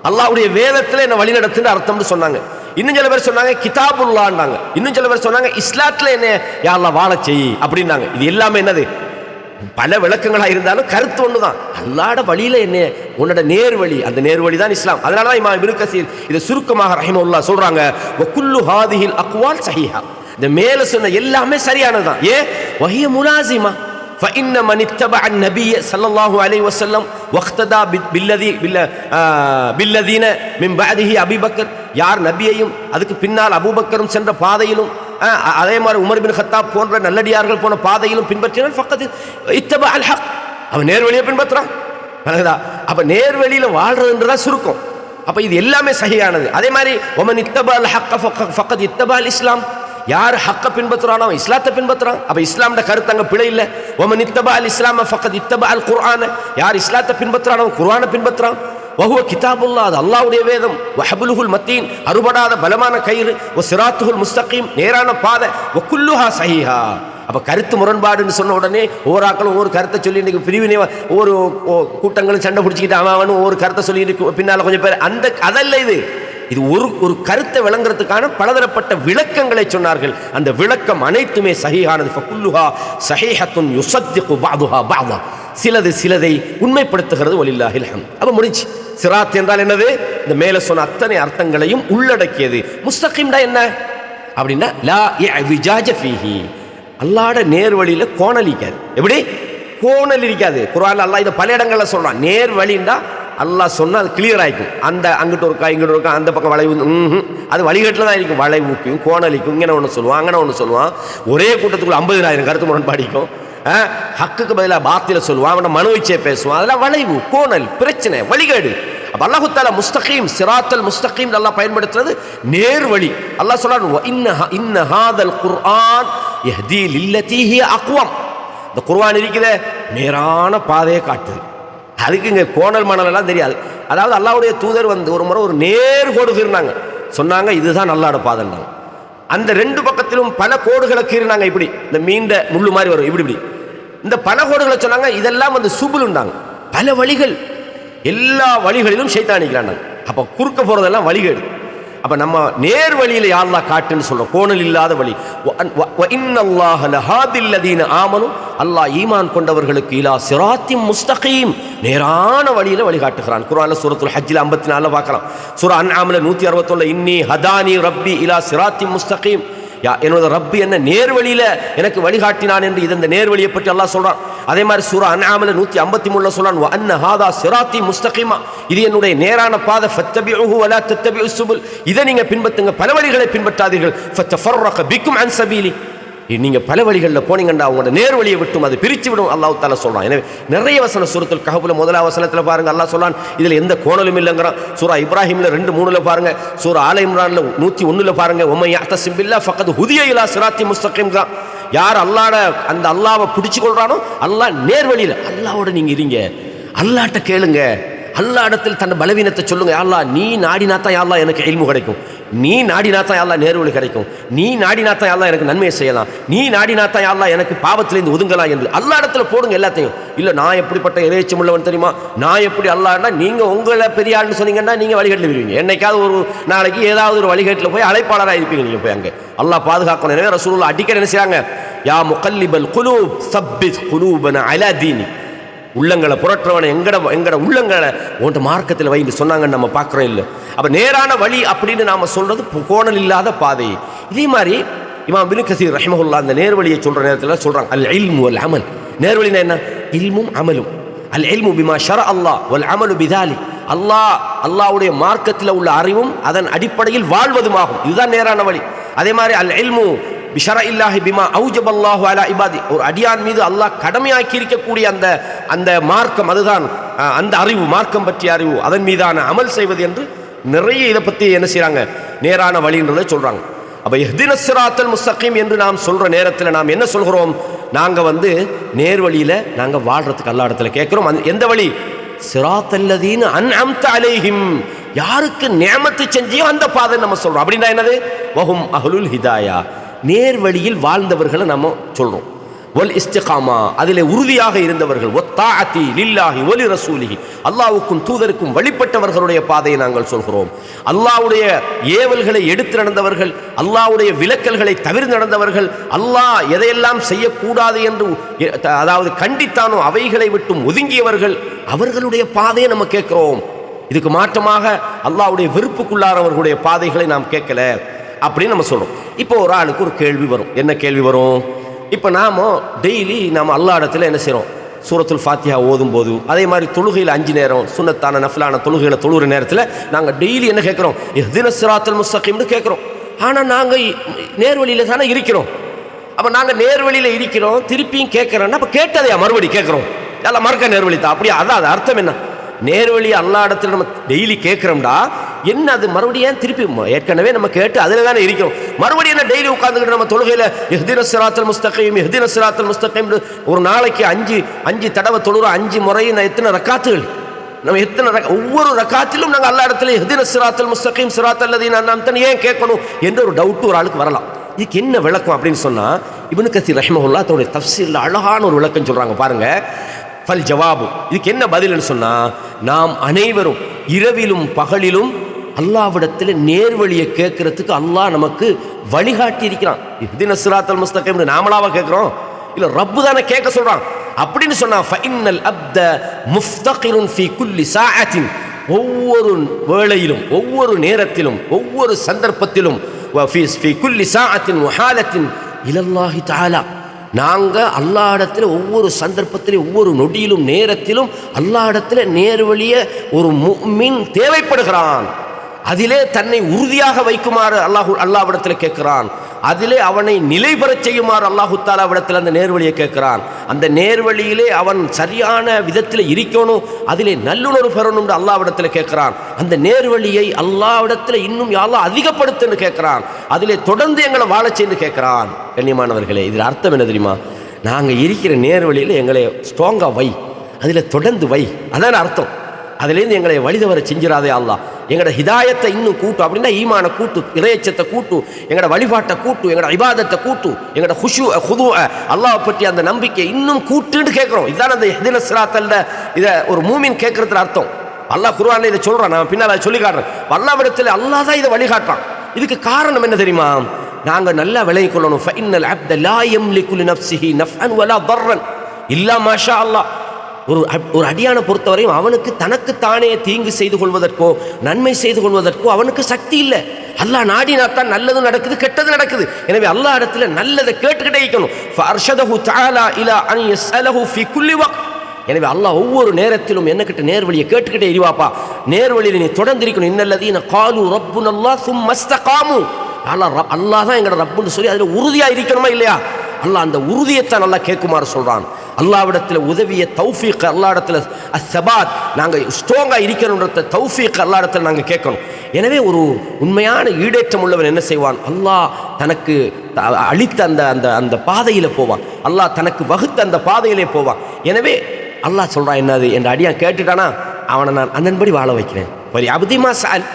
அல்லாஹ்வுடைய வேதத்தில் என்ன வழிநடத்துன்னு அர்த்தம்னு சொன்னாங்க. இன்னும் சில பேர் சொன்னாங்க கிதாபுல்லாஹ்னாங்க. இன்னும் சில பேர் சொன்னாங்க இஸ்லாத்துல என்ன யா அல்லாஹ் வாழ செய் அப்படின்னாங்க. இது எல்லாமே என்னது பல விளக்கங்களாக இருந்தாலும் கருத்து ஒன்று தான். அல்லாஹ்ட வழியில என்ன உன்னோட நேர்வழி, அந்த நேர்வழி தான் இஸ்லாம். அதனால தான் இமாம் இப்னு கஸீர் இதை சுருக்கமாக ரஹிமஹுல்லாஹ் சொல்றாங்க, வ குல்லு ஹாதிஹில் அக்வால் ஸஹீஹா, இந்த மேல சொன்ன எல்லாமே சரியானது தான். ஏ வஹிய முலாசிமா فإن من اتبع النبي صلى الله عليه وسلم واقتدى بالذين من بعده أبي بكر, யார் நபியையும் அதுக்கு பின்னால் அபூபக்கரும் சென்ற பாதையிலும் அதே மாதிரி உமர் பின் கத்தாப் போன்ற நல்லடியார்கள் போன பாதையிலும் பின்பற்றினால் ஃபக்கத் இத்தபா அல் ஹக், அவன் நேர்வழியை பின்பற்றுறான். அப்ப நேர்வழியில வாழ்றதுன்றதான் சுருக்கம். அப்ப இது எல்லாமே சஹீஹானது. அதே மாதிரி ஒமன் இத்தபா அல் ஹக் ஃபக்கத் இத்தபா அல் இஸ்லாம், யார் ஹக்க பின்பற்றுறானோ அவன் இஸ்லாத்தை பின்பற்றுறான். அப்ப இஸ்லாம்ட கருத்து அங்க பிழை இல்லை. ஒமன் இத்தபா அல் இஸ்லாம் ஃபக்கத் இத்தபா அல் குர்ஆன், யார் இஸ்லாத்தை பின்பற்றுறானோ குர்ஆனை பின்பற்றுறான். வஹுவ கிதாபுல்லாஹ், அது அல்லாஹ்வுடைய வேதம். வஹப்லுஹுல் மத்தீன், அறுபடாத பலமான கயிறு. வ சிராத்துல் முஸ்தகீம், நேரான பாதை. வ குல்லுஹா ஸஹீஹா. அப்ப கருத்து முரண்பாடுன்னு சொன்ன உடனே ஒவ்வொரு ஆக்களும் ஒவ்வொரு கருத்தை சொல்லி இன்னைக்கு பிரிவினை ஒவ்வொரு கூட்டங்களும் சண்டை பிடிச்சிக்கிட்டு அவன் ஒவ்வொரு கருத்தை சொல்லிட்டு பின்னால கொஞ்சம் பேர் அந்த அதல்ல இது. இது ஒரு கருத்தை விளங்குறதுக்கான பலதரப்பட்ட விளக்கங்களை சொன்னார்கள். அந்த விளக்கம் அனைத்துமே சஹீஹானது. ஃபகுல்லுஹா ஸஹீஹத்துன் யுஸத்திகு பஅதுஹா பஅதா, சிலதை உண்மைப்படுத்துகிறது. வலில்லாஹில் ஹம்த். அப்ப முடிஞ்சு. சிராத் என்றால் என்னது, இந்த மேல சொன்ன அத்தனை அர்த்தங்களையும் உள்ளடக்கியது. முஸ்தகீம்டா என்ன அப்படின்னா லா இஅ்விஜாஜ ஃபீஹி, அல்லாஹ்ட நேர்வழியில கோணல் இருக்காது. எப்படி கோணல் இருக்காது. குர்ஆன்ல அல்லாஹ் இதை பல இடங்கள்ல சொல்றான். நேர்வழிண்டா அல்லாஹ் சொன்னா அது கிளியர் ஆயிக்கும். அந்த அங்கிட்ட இருக்கா இங்கிட்ட இருக்கா அந்த பக்கம் வளைவு அது வழிகட்டில் தான் இருக்கும். வளைவுக்கும் கோணலிக்கும் இங்கே ஒன்று சொல்லுவான் அங்கே ஒன்று சொல்லுவான். ஒரே கூட்டத்துக்குள்ள 50,000 கருத்து முரண்பாடிக்கும். ஹக்குக்கு பதிலாக பாத்தில சொல்லுவான், அவனை மனு இச்சையை பேசுவான். அதெல்லாம் வளைவு கோணல் பிரச்சனை வழிகேடு. அப்ப அல்லாஹு தஆலா முஸ்தகீம் சிராத்தல் முஸ்தகீம் அல்லாஹ் பயன்படுத்துறது நேர்வழி. அல்லாஹ் சொல்றான் வ இன்ன ஹாதல் குர்ஆன் யஹ்தி லில்லதி ஹிய அக்வம், இந்த குர்ஆன் இருக்குதே நேரான பாதையை காட்டுது. அதுக்கு இங்கே கோணல் மணல் எல்லாம் தெரியாது. அதாவது அல்லாஹ்வுடைய தூதர் ஒரு முறை ஒரு நேர்கோடு கீறினாங்க, சொன்னாங்க இதுதான் அல்லாஹ்வுடைய பாதைன்றாங்க. அந்த ரெண்டு பக்கத்திலும் பல கோடுகளை கீறினாங்க. இப்படி இந்த மீண்ட முள்ளு மாதிரி வரும் இப்படி இந்த பல கோடுகளை சொன்னாங்க. இதெல்லாம் சுபுலுண்டாங்க, பல வழிகள், எல்லா வழிகளிலும் ஷைத்தானிக்கிறாங்க. அப்ப குறுக்க போறதெல்லாம் வழிகேடு. அப்ப நம்ம நேர் வழியில யா அல்லாஹ் காட்டுன்னு சொல்றோம், கோணல் இல்லாத வழி. வ இன்னல்லாஹ லஹாதில் லதீன ஆமனு, அல்லாஹ் ஈமான் கொண்டவர்களுக்கு இலா சிராத்தின் முஸ்தகீம், நேரான வழியில வழிகாட்டுகிறான். குர்ஆன்ல சூரத்துல் ஹஜ்ல 54 பார்க்கலாம். சூரா அன்ஆம்ல 161 இன்னி ஹதானி ரப்பி இலா சிராத்தின் முஸ்தகீம், என்னோட ரப்பு என்ன நேர்வழியில எனக்கு வழிகாட்டினான் என்று இந்த நேர்வழியை பற்றி அல்லாஹ் சொல்றான். அதே மாதிரி சூரா அன்ஆம்ல 153 சொல்றான், வ அன்ன ஹாதா சிராத்தி முஸ்தகீமா, இது என்னுடைய நேரான பாதை, ஃபத்தபிஉஹு வலா தத்தபிஉஸ் சுபுல், இதை நீங்க பின்பற்றுங்க, பல வழிகளை பின்பற்றாதீர்கள், ஃபத்தஃபர்ரக பிக்கும் அன் சபீலி, நீங்க பல வழிகளில் போனீங்கன்னா உங்களோட நேர்வழியை விட்டும் அது பிரித்து விடும் அல்லாஹ் தஆலா சொல்றான். எனவே நிறைய வசனம் சூரத்துல் கஹ்ஃப்ல முதலாவது வசனத்தில் பாருங்க அல்லாஹ் சொல்றான், இதுல எந்த கோணலும் இல்லைங்கிறான். சூரா இப்ராஹிம்ல 2:3 பாருங்க, சூரா ஆல இம்ரான்ல 101 பாருங்க, உம்மை யஅ்தஸிம் பில்லாஹ் ஃபக்கத் ஹுதிய இலா சிராத்தி முஸ்தகீம், யார் அந்த அல்லாஹ்வை பிடிச்சு கொள்றானோ அல்லாஹ் நேர்வழியில், அல்லாஹ்வோட நீங்க இருங்க, அல்லாஹ்ட்ட கேளுங்க, அல்லாஹ் இடத்தில் தன் பலவீனத்தை சொல்லுங்க, அல்லாஹ் நீ நாடினாத்தான் அல்லாஹ் எனக்கு இல்மு கிடைக்கும், நீ நாடினாத்தான் அல்லாஹ் நேர்வழி கிடைக்கும், நீ நாடினாத்தான் அல்லாஹ் எனக்கு நன்மையை செய்யலாம், நீ நாடினாத்தான் அல்லாஹ் எனக்கு பாவத்திலிருந்து ஒதுங்கலாம் என்று அல்லாஹ் இடத்துல போடுங்க எல்லாத்தையும். இல்லை நான் எப்படிப்பட்ட இறைச்சம் உள்ளவன் தெரியுமா, நான் எப்படி அல்லாஹ்னா, நீங்க உங்களை பெரிய ஆள்னு சொன்னீங்கன்னா நீங்க வழிகாட்டில் விடுவீங்க, என்னைக்காவது ஒரு நாளைக்கு ஏதாவது ஒரு வழிகாட்டில் போய் அழைப்பாளராக இருப்பீங்க நீங்க போய் அங்கே. அல்லாஹ் பாதுகாக்கணும். எனவே ரசூலுல்லாஹ் அடிக்கடி என்ன செய்றாங்க, யா முகல்லிபல் குலூப் சப்பித் குலூபனா அலா தீனி, உள்ளங்களை புரட்டுறவனை எங்கட உள்ளங்களை உன்ட்ட மார்க்கத்தில் வைந்து சொன்னாங்கன்னு நம்ம பார்க்குறோம். இல்லை அப்போ நேரான வழி அப்படின்னு நாம் சொல்றது கோணல் இல்லாத பாதை. இதே மாதிரி இமாம் இப்னு கஸீர் ரஹிமஹுல்லாஹ் அந்த நேர்வழியை சொல்கிற நேரத்தில் சொல்கிறாங்க, அல் இல்மு வல் அமல், நேர்வழினா என்ன, இல்மும் அமலும். அல் இல்மு பிமா ஷர அல்லாஹ் வல் அமலு பிதாலி, அல்லாஹ்வுடைய மார்க்கத்தில் உள்ள அறிவும் அதன் அடிப்படையில் வாழ்வதுமாகும், இதுதான் நேரான வழி. அதே மாதிரி அல் இல்மு பிஷர இல்லாஹி பிமா அவுஜபல்லாஹு அலா இபாதி, ஒரு அடியான் மீது அல்லாஹ் கடமையாக்கி இருக்கக்கூடிய அந்த மார்க்கம், அதுதான் அந்த அறிவு, மார்க்கம் பற்றிய அறிவு, அதன் மீதான அமல் செய்வது என்று நிறைய இதை பற்றி என்ன செய்கிறாங்க, நேரான வழின்றதை சொல்கிறாங்க. அப்போ இஹ்தினஸ் ஸிராத்தல் முஸ்தகீம் என்று நாம் சொல்கிற நேரத்தில் நாம் என்ன சொல்கிறோம், நாங்கள் நேர்வழியில் நாங்கள் வாழ்கிறதுக்கு அல்லாஹ் இடத்துல கேட்குறோம். எந்த வழி, ஸிராத்தல்லதீன அன்அம்த அலைஹிம், யாருக்கு நிஅமத்து செஞ்சியோ அந்த பாதை நம்ம சொல்கிறோம். அப்படின்னா என்னது, வஹும் அஹ்லுல் ஹிதாயா, நேர்வழியில் வாழ்ந்தவர்களை நம்ம சொல்றோம். வல் இஸ்திகாமா, அதிலே உறுதியாக இருந்தவர்கள், வத்தாஅத்தி லில்லாஹி வலி ரசூலிஹி, அல்லாஹ்வுக்கும் தூதருக்கும் வழிபட்டவர்களுடைய பாதையை நாங்கள் சொல்கிறோம். அல்லாஹ்வுடைய ஏவல்களை எடுத்து நடந்தவர்கள், அல்லாஹ்வுடைய விலக்கல்களை தவிர்த்து நடந்தவர்கள், அல்லாஹ் எதையெல்லாம் செய்யக்கூடாது என்று அதாவது கண்டித்தானோ அவைகளை விட்டும் ஒதுங்கியவர்கள், அவர்களுடைய பாதையை நம்ம கேட்கிறோம். இதுக்கு மாற்றமாக அல்லாஹ்வுடைய வெறுப்புக்குள்ளானவர்களுடைய பாதைகளை நாம் கேட்கல அப்படின்னு நம்ம சொல்றோம். இப்போ ஒரு ஆளுக்கு ஒரு கேள்வி வரும், என்ன கேள்வி வரும், இப்போ நாம டெய்லி நாம் அல்லாஹ் இடத்துல என்ன செய்கிறோம், சூரத்துல் ஃபாத்திஹா ஓதும் போது, அதே மாதிரி தொழுகையில் 5 நேரம் சுன்னத்தான நஃபிலான தொழுகையில் தொழுகிற நேரத்தில் நாங்கள் டெய்லி என்ன கேட்குறோம், இஹ்தினஸ் ஸிராத்தல் முஸ்தகீம்னு கேட்குறோம். ஆனால் நாங்கள் நேர்வழியில் தானே இருக்கிறோம். அப்போ நாங்கள் நேர்வழியில் இருக்கிறோம், திருப்பியும் கேட்குறோன்னா அப்போ கேட்டதையா மறுபடி கேட்குறோம், எல்லாம் மறக்க நேர்வழி தான், அப்படியா, அதான் அது அர்த்தம் என்ன, நேர்வழி அல்லாஹ் இடத்துல நம்ம டெய்லி கேட்குறோம்டா, என்ன அது மறுபடியும் திருப்பி ஏற்கனவே நம்ம கேட்டு அதில் தானே இருக்கிறோம், மறுபடியும் என்ன டெய்லி உட்காந்துக்கிட்டு நம்ம தொழுகையில் இஹ்தினஸ் ஸிராத்தல் முஸ்தகீம் இஹ்தினஸ் ஸிராத்தல் முஸ்தகீம் ஒரு நாளைக்கு 5 தடவை தொழுகிறோம், 5 முறையும் எத்தனை ரக்காத்துகள், நம்ம எத்தனை ஒவ்வொரு ரக்காத்திலும் நாங்கள் அல்லாஹ் இடத்துல இஹ்தினஸ் ஸிராத்தல் முஸ்தகீம் ஸிராத்தல்லதீன அன்அம்த ஏன் கேட்கணும் என்ற ஒரு டவுட் ஒரு ஆளுக்கு வரலாம். இதுக்கு என்ன விளக்கம் அப்படின்னு சொன்னால், இப்னு கஸீர் ரஹிமஹுல்லாஹ் தன்னுடைய தஃப்சீரில் அழகான ஒரு விளக்கம் சொல்கிறாங்க பாருங்க. ஃபல் ஜவாபு, இதுக்கு என்ன பதில்னு சொன்னால், நாம் அனைவரும் இரவிலும் பகலிலும் அல்லாஹ்விடத்தில் நேர்வழியை கேட்கறதுக்கு அல்லாஹ் நமக்கு வழிகாட்டி இருக்கிறான். இஹ்தினஸ் ஸிராத்தல் முஸ்தகீம் நாமளாவா கேட்குறோம், இல்லை ரப்பு தானே கேட்க சொல்கிறான். அப்படின்னு சொன்னா ஃபஇன்னல் அப்த முஃப்தகிருன் ஃபீ குல்லி ஸாஅத்தின், ஒவ்வொரு வேளையிலும் ஒவ்வொரு நேரத்திலும் ஒவ்வொரு சந்தர்ப்பத்திலும் ஃபீ குல்லி ஸாஅத்தின் வஹாலத்தின் இலல்லாஹி தஆலா, நாங்கள் அல்லாஹ் இடத்துல ஒவ்வொரு சந்தர்ப்பத்திலும் ஒவ்வொரு நொடியிலும் நேரத்திலும் அல்லாஹ் இடத்துல நேர்வழிய ஒரு முஃமின் தேவைப்படுகிறான். அதிலே தன்னை உறுதியாக வைக்குமாறு அல்லாஹ்விடத்தில் கேட்கிறான், அதிலே அவனை நிலை பெறச் செய்யுமாறு அல்லாஹு தஆலாவிடத்தில் அந்த நேர்வழியை கேட்கிறான். அந்த நேர்வழியிலே அவன் சரியான விதத்தில் இருக்கணும், அதிலே நல்லுணர்வு பெறணும் அல்லாஹ்விடத்தில் கேட்கிறான். அந்த நேர்வழியை அல்லாஹ்விடத்தில் இன்னும் யாரெல்லாம் அதிகப்படுத்துன்னு கேட்கிறான், அதிலே தொடர்ந்து எங்களை வாழச் செய்து கேட்கிறான். கண்ணியமானவர்களே, இதில் அர்த்தம் என்ன தெரியுமா, நாங்கள் இருக்கிற நேர்வழியில் எங்களை ஸ்ட்ராங்காக வை, அதில் தொடர்ந்து வை, அதான் அர்த்தம். அதுலேருந்து எங்களை வழிதவரை செஞ்சிடாதே அல்லாஹ், எங்களோட ஹிதாயத்தை இன்னும் கூட்டு, அப்படின்னா ஈமான கூட்டு, இறையச்சத்தை கூட்டு, எங்களோட வழிபாட்டை கூட்டு, எங்களோட இபாதத்தை கூட்டு, எங்களோட ஹுது அல்லாஹ் பற்றி அந்த நம்பிக்கை இன்னும் கூட்டுன்னு கேட்குறோம். இதுதான் அந்த இஹ்தினஸ் ஸிராத்தல் இதை ஒரு மூமின் கேட்கறதுல அர்த்தம். அல்லாஹ் குர்ஆன்ல இதை சொல்கிறான், நான் பின்னால் அதை சொல்லி காட்டுறேன். அல்லாஹ்விடத்தில் அல்லாஹ் தான் இதை வழிகாட்டுறான். இதுக்கு காரணம் என்ன தெரியுமா, நாங்கள் நல்லா விளங்கிக் கொள்ளணும். ஃபஇன்னல் அப்த லா யம்லிகு லினஃப்ஸிஹி நஃப்அன் வலா தர்ரன் இல்லா மா ஷா அல்லாஹ், ஒரு அடியானை பொறுத்தவரையும் அவனுக்கு தனக்குத்தானே தீங்கு செய்து கொள்வதற்கோ நன்மை செய்து கொள்வதற்கோ அவனுக்கு சக்தி இல்லை. அல்லாஹ் நாடினாத்தான் நல்லது நடக்குது, கெட்டது நடக்குது. எனவே அல்லாஹ் இடத்துல நல்லதை கேட்டுக்கிட்டே இருக்கணும். எனவே அல்லாஹ் ஒவ்வொரு நேரத்திலும் என்னக்கிட்ட நேர்வழியை கேட்டுக்கிட்டே இருவாப்பா, நேர்வழியில் நீ தொடர்ந்து இருக்கணும். இன்னல்லதீன காலு ரப்புனல்லாஹ் சும்ம இஸ்தகாமு, அல்லாஹ் தான் எங்களோட ரப்புன்னு சொல்லி அதில் உறுதியாக இருக்கணுமா இல்லையா? அல்லாஹ் அந்த உறுதியைத்தான் நல்லா கேட்குமாறு சொல்கிறான். அல்லாஹ்விடத்தில் உதவிய தௌஃபீக், அல்லாஹ்விடத்தில் அஸ்ஸபாத், நாங்கள் ஸ்ட்ராங்காக இருக்கணுன்ற தௌஃபீக் அல்லாஹ்விடத்தில் நாங்கள் கேட்கணும். எனவே ஒரு உண்மையான ஈடேற்றம் உள்ளவன் என்ன செய்வான்? அல்லாஹ் தனக்கு அளித்த அந்த அந்த அந்த பாதையில் போவான். அல்லாஹ் தனக்கு வகுத்த அந்த பாதையிலே போவான். எனவே அல்லாஹ் சொல்கிறான், என்னது என் அடியான் கேட்டுட்டானா அவனை நான் அதன்படி வாழ வைக்கிறேன். வரி அபதிமா சால்,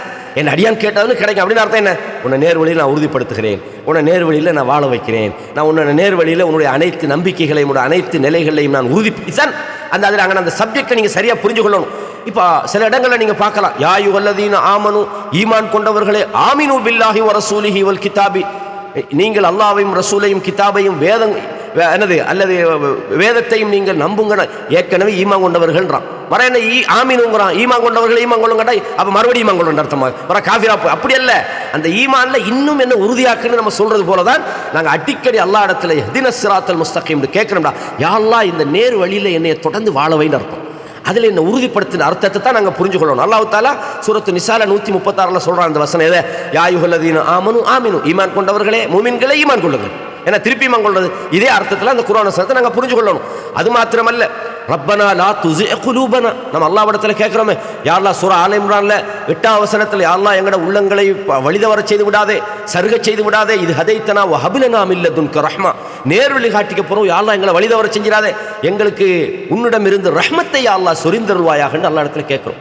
என் அடியான் கேட்டதுன்னு கிடைக்கும் அப்படின்னு அர்த்தம் என்ன? உன்னை நேர்வழியில் நான் உறுதிப்படுத்துகிறேன், உன்னை நேர்வழியில் நான் வாழ வைக்கிறேன், நான் உன்னை நேர்வழியில் உன்னுடைய அனைத்து நம்பிக்கைகளையும் உன்னுடைய அனைத்து நிலைகளையும் நான் உறுதிப்படுத்தேன். அந்த அதில் அங்கே அந்த சப்ஜெக்டை நீங்கள் சரியாக புரிஞ்சு கொள்ளணும். இப்போ சில இடங்களில் நீங்கள் பார்க்கலாம், யா யுவல்லதீன ஆமனு, ஈமான் கொண்டவர்களே, ஆமினு பில்லாஹி வ ரசூலிஹி வல் கிதாபி, நீங்கள் அல்லாஹ்வையும் ரசூலையும் கிதாபையும் என்னது அல்லது வேதத்தையும் நீங்கள் நம்புங்க. ஏற்கனவே ஈமான் கொண்டவர்கள்ன்றான். வர என்ன ஆமீனுங்கிறான், ஈமான் கொண்டவர்கள் ஈமான் கொள்ளுங்கடா. அப்போ மறுபடியும் ஈமான் கொள்ளுன்ற அர்த்தமாக வர காஃபிரா? அப்படி அல்ல. அந்த ஈமான்ல இன்னும் என்ன உறுதியாக்குன்னு நம்ம சொல்றது போல தான் நாங்கள் அடிக்கடி அல்லாஹ் இடத்துல இஹ்தினஸ் ஸிராத்தல் முஸ்தகீம் கேட்கணும்டா. யா அல்லாஹ் இந்த நேர் வழியில் என்னை தொடர்ந்து வாழ வைன்னு அர்த்தம். அதில் என்ன உறுதிப்படுத்தின அர்த்தத்தை தான் நாங்கள் புரிஞ்சு கொள்ளணும். அல்லாஹ் தஆலா சூரத்து நிசால 136 சொல்கிறான் அந்த வசனம். எதை? யா அய்யுஹல்லதீன ஆமனு ஆமினு, ஈமான் கொண்டவர்களே மூமின்களே ஈமான் கொள்ளுங்கள். ஏன்னா திருப்பி ஈமான் கொள்வது இதே அர்த்தத்தில் அந்த குர்ஆன் வசனத்தை நாங்கள் புரிஞ்சு கொள்ளணும். அது மாத்திரமல்ல, ரப்பனா லா துஸிஅ குலூபனா, நம்ம அல்லாஹ்விடத்தில் கேட்குறோமே, யா அல்லாஹ் சூரா ஆல இம்ரான்ல 8ஆம் வசனத்தில், யா அல்லாஹ் எங்களோட உள்ளங்களை வழிதவர செய்து விடாதே, சருக செய்து விடாதே, இது ஹதைத்தனா வ ஹப்லனா மின் லதுன்க ரஹ்மா, நேர்வழி காட்டிக்க போகிறோம், யா அல்லாஹ் எங்களை வழிதவர செஞ்சிடாதே, எங்களுக்கு உன்னிடம் இருந்து ரஹ்மத்தை யா அல்லாஹ் சொரிந்தருள்வாயாகன்னு அல்லாஹ் இடத்துல கேட்குறோம்.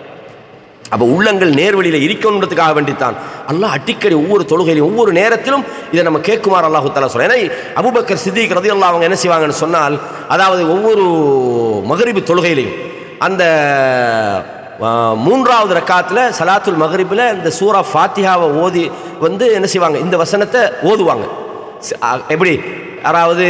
அப்போ உள்ளங்கள் நேர்வழியில் இருக்கணுன்றதுக்காக வேண்டித்தான் அல்லாஹ் அடிக்கடி ஒவ்வொரு தொழுகையிலும் ஒவ்வொரு நேரத்திலும் இதை நம்ம கேட்குமாறு அல்லாஹு தஆலா சொல்றேன். ஏன்னா அபூபக்கர் சித்திக் ரலியல்லாஹு அவங்க என்ன செய்வாங்கன்னு சொன்னால், அதாவது ஒவ்வொரு மக்ரிபு தொழுகையிலையும் அந்த 3வது ரக்காத்தில் சலாத்துல் மக்ரிபில் இந்த சூரா ஃபாத்திஹாவை ஓதி என்ன செய்வாங்க, இந்த வசனத்தை ஓதுவாங்க. எப்படி? அதாவது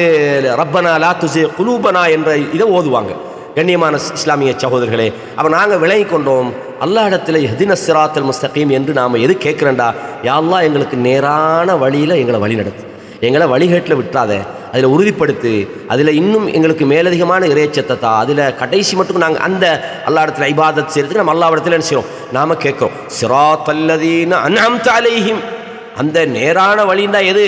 ரப்பனா லா துஸிஅ குலூபனா என்ற இதை ஓதுவாங்க. கண்ணியமான இஸ்லாமிய சகோதரர்களே, அப்போ நாங்கள் விளங்கி கொண்டோம், அல்லாஹ் இடத்துல இஹ்தினஸ் ஸிராத்தல் முஸ்தகீம் என்று நாம் எது கேட்குறேன்டா, யா அல்லாஹ் எங்களுக்கு நேரான வழியில் எங்களை வழி நடத்து, எங்களை வழிகேட்டில் விட்டுறாத, அதில் உறுதிப்படுத்து, அதில் இன்னும் எங்களுக்கு மேலதிகமான இறைச்சத்தை தா, அதில் கடைசி மட்டும் நாங்கள் அந்த அல்லாஹ் இடத்துல இபாதத் செய்கிறதுக்கு நம்ம அல்லாஹ் இடத்துல என்ன செய்கிறோம், நாம் கேட்குறோம். ஸிராத்தல்லதீன அன்அம்த அலைஹிம், அந்த நேரான வழின்னா எது?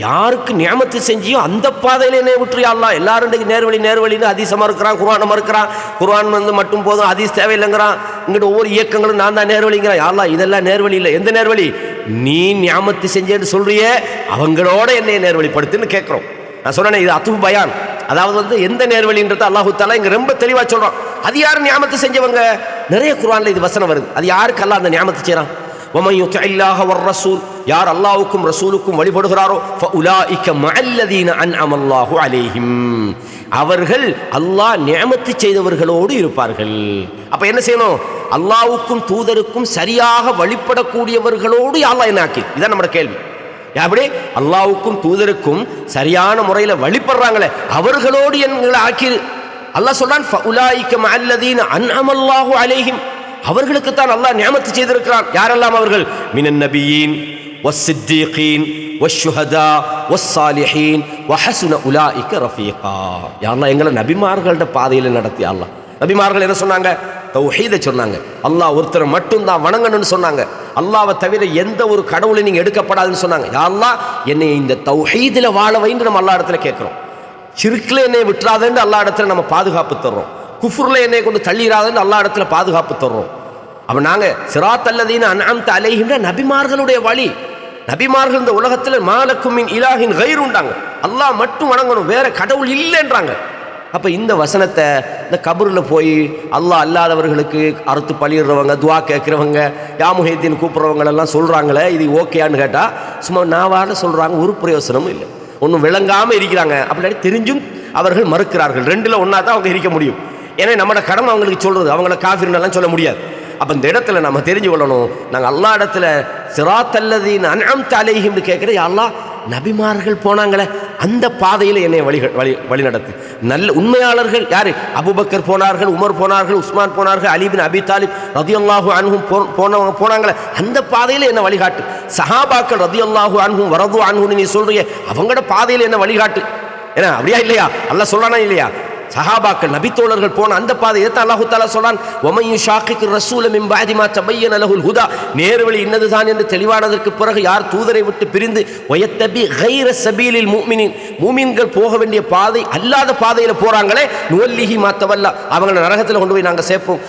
யாருக்கு நியமத்து செஞ்சியோ அந்த பாதையில் என்னை விட்டுறியா அல்லாஹ். எல்லாரும் இன்றைக்கு நேர்வழின்னு ஹதீஸை மறுக்கிறான், குர்ஆனை மறுக்கிறான். குர்ஆன் மட்டும் போதும், ஹதீஸ் தேவையில்லைங்கிறான். இங்கிட்ட ஒவ்வொரு இயக்கங்களும் நான் தான் நேர்வழிங்கிறான். யா அல்லாஹ் இதெல்லாம் நேர்வழி இல்லை. எந்த நேர்வழி? நீ நியமத்து செஞ்சேன்னு சொல்றியே, அவங்களோட என்னை நேர்வழிப்படுத்துன்னு கேட்குறோம். நான் சொன்னேன், இது அத்துபு பயான். அதாவது எந்த நேர்வழின்றதை அல்லாஹு தஆலா இங்கே ரொம்ப தெளிவாக சொல்கிறான். அது யார் நியமத்து செஞ்சவங்க? நிறைய குர்ஆனில் இது வசனம் வருது. அது யாருக்கு அல்லாஹ் அந்த நியமத்து செய்கிறான்? وَمَنْ يُطِعِ اللَّهَ وَالرَّسُولَ, யார் அல்லாஹ்வுக்கும் ரசூலுக்கும் வழிபடுகிறாரோ, فَأُولَٰئِكَ مَعَ الَّذِينَ أَنْعَمَ اللَّهُ عَلَيْهِمْ, அவர்கள் அல்லாஹ் நியமத்து செய்தவர்களோடு இருப்பார்கள். அப்போ என்ன செய்யணும்? அல்லாஹ்வுக்கும் தூதருக்கும் சரியாக வழிபடக்கூடியவர்களோடு அல்லாஹ் என்ன ஆக்கி, இதான் நம்ம கேள்வி. அப்படி அல்லாஹ்வுக்கும் தூதருக்கும் சரியான முறையில் வழிபடுறாங்களே, அவர்களோடு எங்களை ஆக்கி அல்லாஹ் சொல்றான். فَأُولَٰئِكَ مَعَ الَّذِينَ أَنْعَمَ اللَّهُ عَلَيْهِمْ, அவர்களுக்குத்தான் அல்லாஹ் நியமத்து செய்திருக்கிறான். யாரெல்லாம் அவர்கள்? மினன் நபியீன் வஸ்ஸித்தீகீன் வஷ்ஷுஹதா வஸ்ஸாலிஹீன் வஹஸுன உலாயிக ரஃபீகா. யா அல்லாஹ் எங்களை நபிமார்களோட பாதையில் நடத்தி. அல்லாஹ் நபிமார்கள் என்ன சொன்னாங்க? தௌஹீதை சொன்னாங்க. அல்லாஹ் ஒருத்தரை மட்டும்தான் வணங்கணும்னு சொன்னாங்க. அல்லாஹ்வை தவிர எந்த ஒரு கடவுளை நீங்கள் எடுக்கப்படாதுன்னு சொன்னாங்க. யா அல்லாஹ் என்னை இந்த தௌஹீதில் வாழ வைன்னு நம்ம அல்லாஹ் இடத்துல கேட்குறோம். ஷிர்க்ல என்னை விட்டுறாதுன்னு அல்லாஹ் இடத்துல நம்ம பாதுகாப்பு தர்றோம். குஃப்ர்ல என்னை கொண்டு தள்ளிடாதுன்னு அல்லாஹ் இடத்துல பாதுகாப்பு தர்றோம். அப்போ நாங்கள் ஸிராத்தல்லதீன அன்அம்த அலைஹிம்ன்ற நபிமார்களுடைய வழி. நபிமார்கள் இந்த உலகத்தில் மாலக்கும் மின் இலாஹின் கைருண்டாங்க. அல்லாஹ் மட்டும் வணங்கணும், வேற கடவுள் இல்லைன்றாங்க. அப்போ இந்த வசனத்தை இந்த கபூரில் போய் அல்லாஹ் அல்லாதவர்களுக்கு அறுத்து பழிடுறவங்க, துவா கேட்குறவங்க, யாமுஹிதீன் கூப்பிட்றவங்களெல்லாம் சொல்கிறாங்களே, இது ஓகேயான்னு கேட்டால் சும்மா நாவால் சொல்கிறாங்க, ஒரு பிரயோசனமும் இல்லை, ஒன்றும் விளங்காமல் இருக்கிறாங்க. அப்படி தெரிஞ்சும் அவர்கள் மறுக்கிறார்கள். ரெண்டில் ஒன்றா தான் அவங்க இருக்க முடியும். ஏன்னா நம்மளோட கடமை அவங்களுக்கு சொல்கிறது, அவங்கள காஃபிர்னெல்லாம் சொல்ல முடியாது. அப்போ இந்த இடத்துல நம்ம தெரிஞ்சு கொள்ளணும், நாங்கள் அல்லாஹ் இடத்துல ஸிராத்தல்லதீன அன்அம்த அலைஹிம்னு கேட்குறது, அல்லாஹ் நபிமார்கள் போனாங்களே அந்த பாதையில் என்னை வழி நடத்து. நல்ல உண்மையாளர்கள் யார்? அபூபக்கர் போனார்கள், உமர் போனார்கள், உஸ்மான் போனார்கள், அலி பின் அபி தாலிப் ரலியல்லாஹு அன்ஹும் போனாங்களே அந்த பாதையில் என்ன வழிகாட்டு. சஹாபாக்கள் ரலியல்லாஹு அன்ஹும் வரது அன்ஹுன்னு நீ சொல்றீங்க, அவங்களோட பாதையில் என்ன வழிகாட்டு. ஏன்னா அப்படியா இல்லையா? அல்லாஹ் சொல்றானா இல்லையா? சஹாபாக்கள் நபித்தோழர்கள் போன அந்த பாதையை தான் அல்லாஹு தஆலா சொல்றான், வமன் யுஷாக்கிக்கு ரசூல மின் பஅதி மா தபய்யன லஹுல் ஹுதா, நேர்வழி இன்னதுதான் என்று தெளிவானதற்கு பிறகு யார் தூதரை விட்டு பிரிந்து வயத்தபி கைர சபீலில் முஃமினீன், மூமின்கள் போக வேண்டிய பாதை அல்லாத பாதையில் போறாங்களே, நுவல்லிஹி மா தவல்லா, அவங்களை நரகத்தில் கொண்டு போய் நாங்கள் சேர்ப்போம்.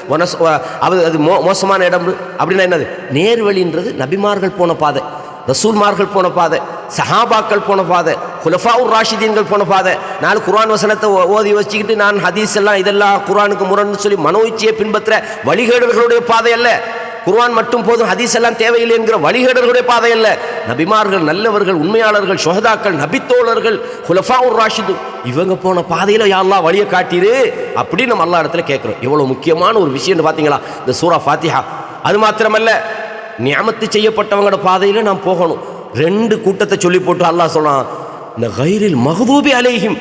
அது மோசமான இடம். அப்படின்னா என்னது? நேர்வழின்றது நபிமார்கள் போன பாதை, ரசூல்மார்கள் போன பாதை, சஹாபாக்கள் போன பாதை, குலஃபாவுர் ராஷிதீன்கள் போன பாதை. நான் குர்ஆன் வசனத்தை ஓதி வச்சுக்கிட்டு நான் ஹதீஸ் எல்லாம் இதெல்லாம் குர்ஆனுக்கு முரண்னு சொல்லி மனோயிச்சையை பின்பற்ற வழிகேடர்களுடைய பாதை அல்ல. குர்ஆன் மட்டும் போதும், ஹதீஸ் எல்லாம் தேவையில்லை என்கிற வழிகேடர்களுடைய பாதை அல்ல. நபிமார்கள், நல்லவர்கள், உண்மையாளர்கள், ஷுஹதாக்கள், நபித்தோழர்கள், குலஃபாவுர் ராஷிதூன் இவங்க போன பாதையில் யா அல்லாஹ் வழியை காட்டிரு அப்படின்னு நம்ம அல்லாஹ் இடத்துல கேட்குறோம். எவ்வளோ முக்கியமான ஒரு விஷயம்னு பார்த்தீங்களா இந்த சூரா ஃபாத்திஹா. அது மாத்திரமல்ல, நியமத்து செய்யப்பட்டவங்களோட பாதையில் நாம் போகணும். 2 கூட்டத்தை சொல்லி போட்டு அல்லாஹ் சொல்றான், இந்த கைரில் மஹ்தூபி அலைஹிம்,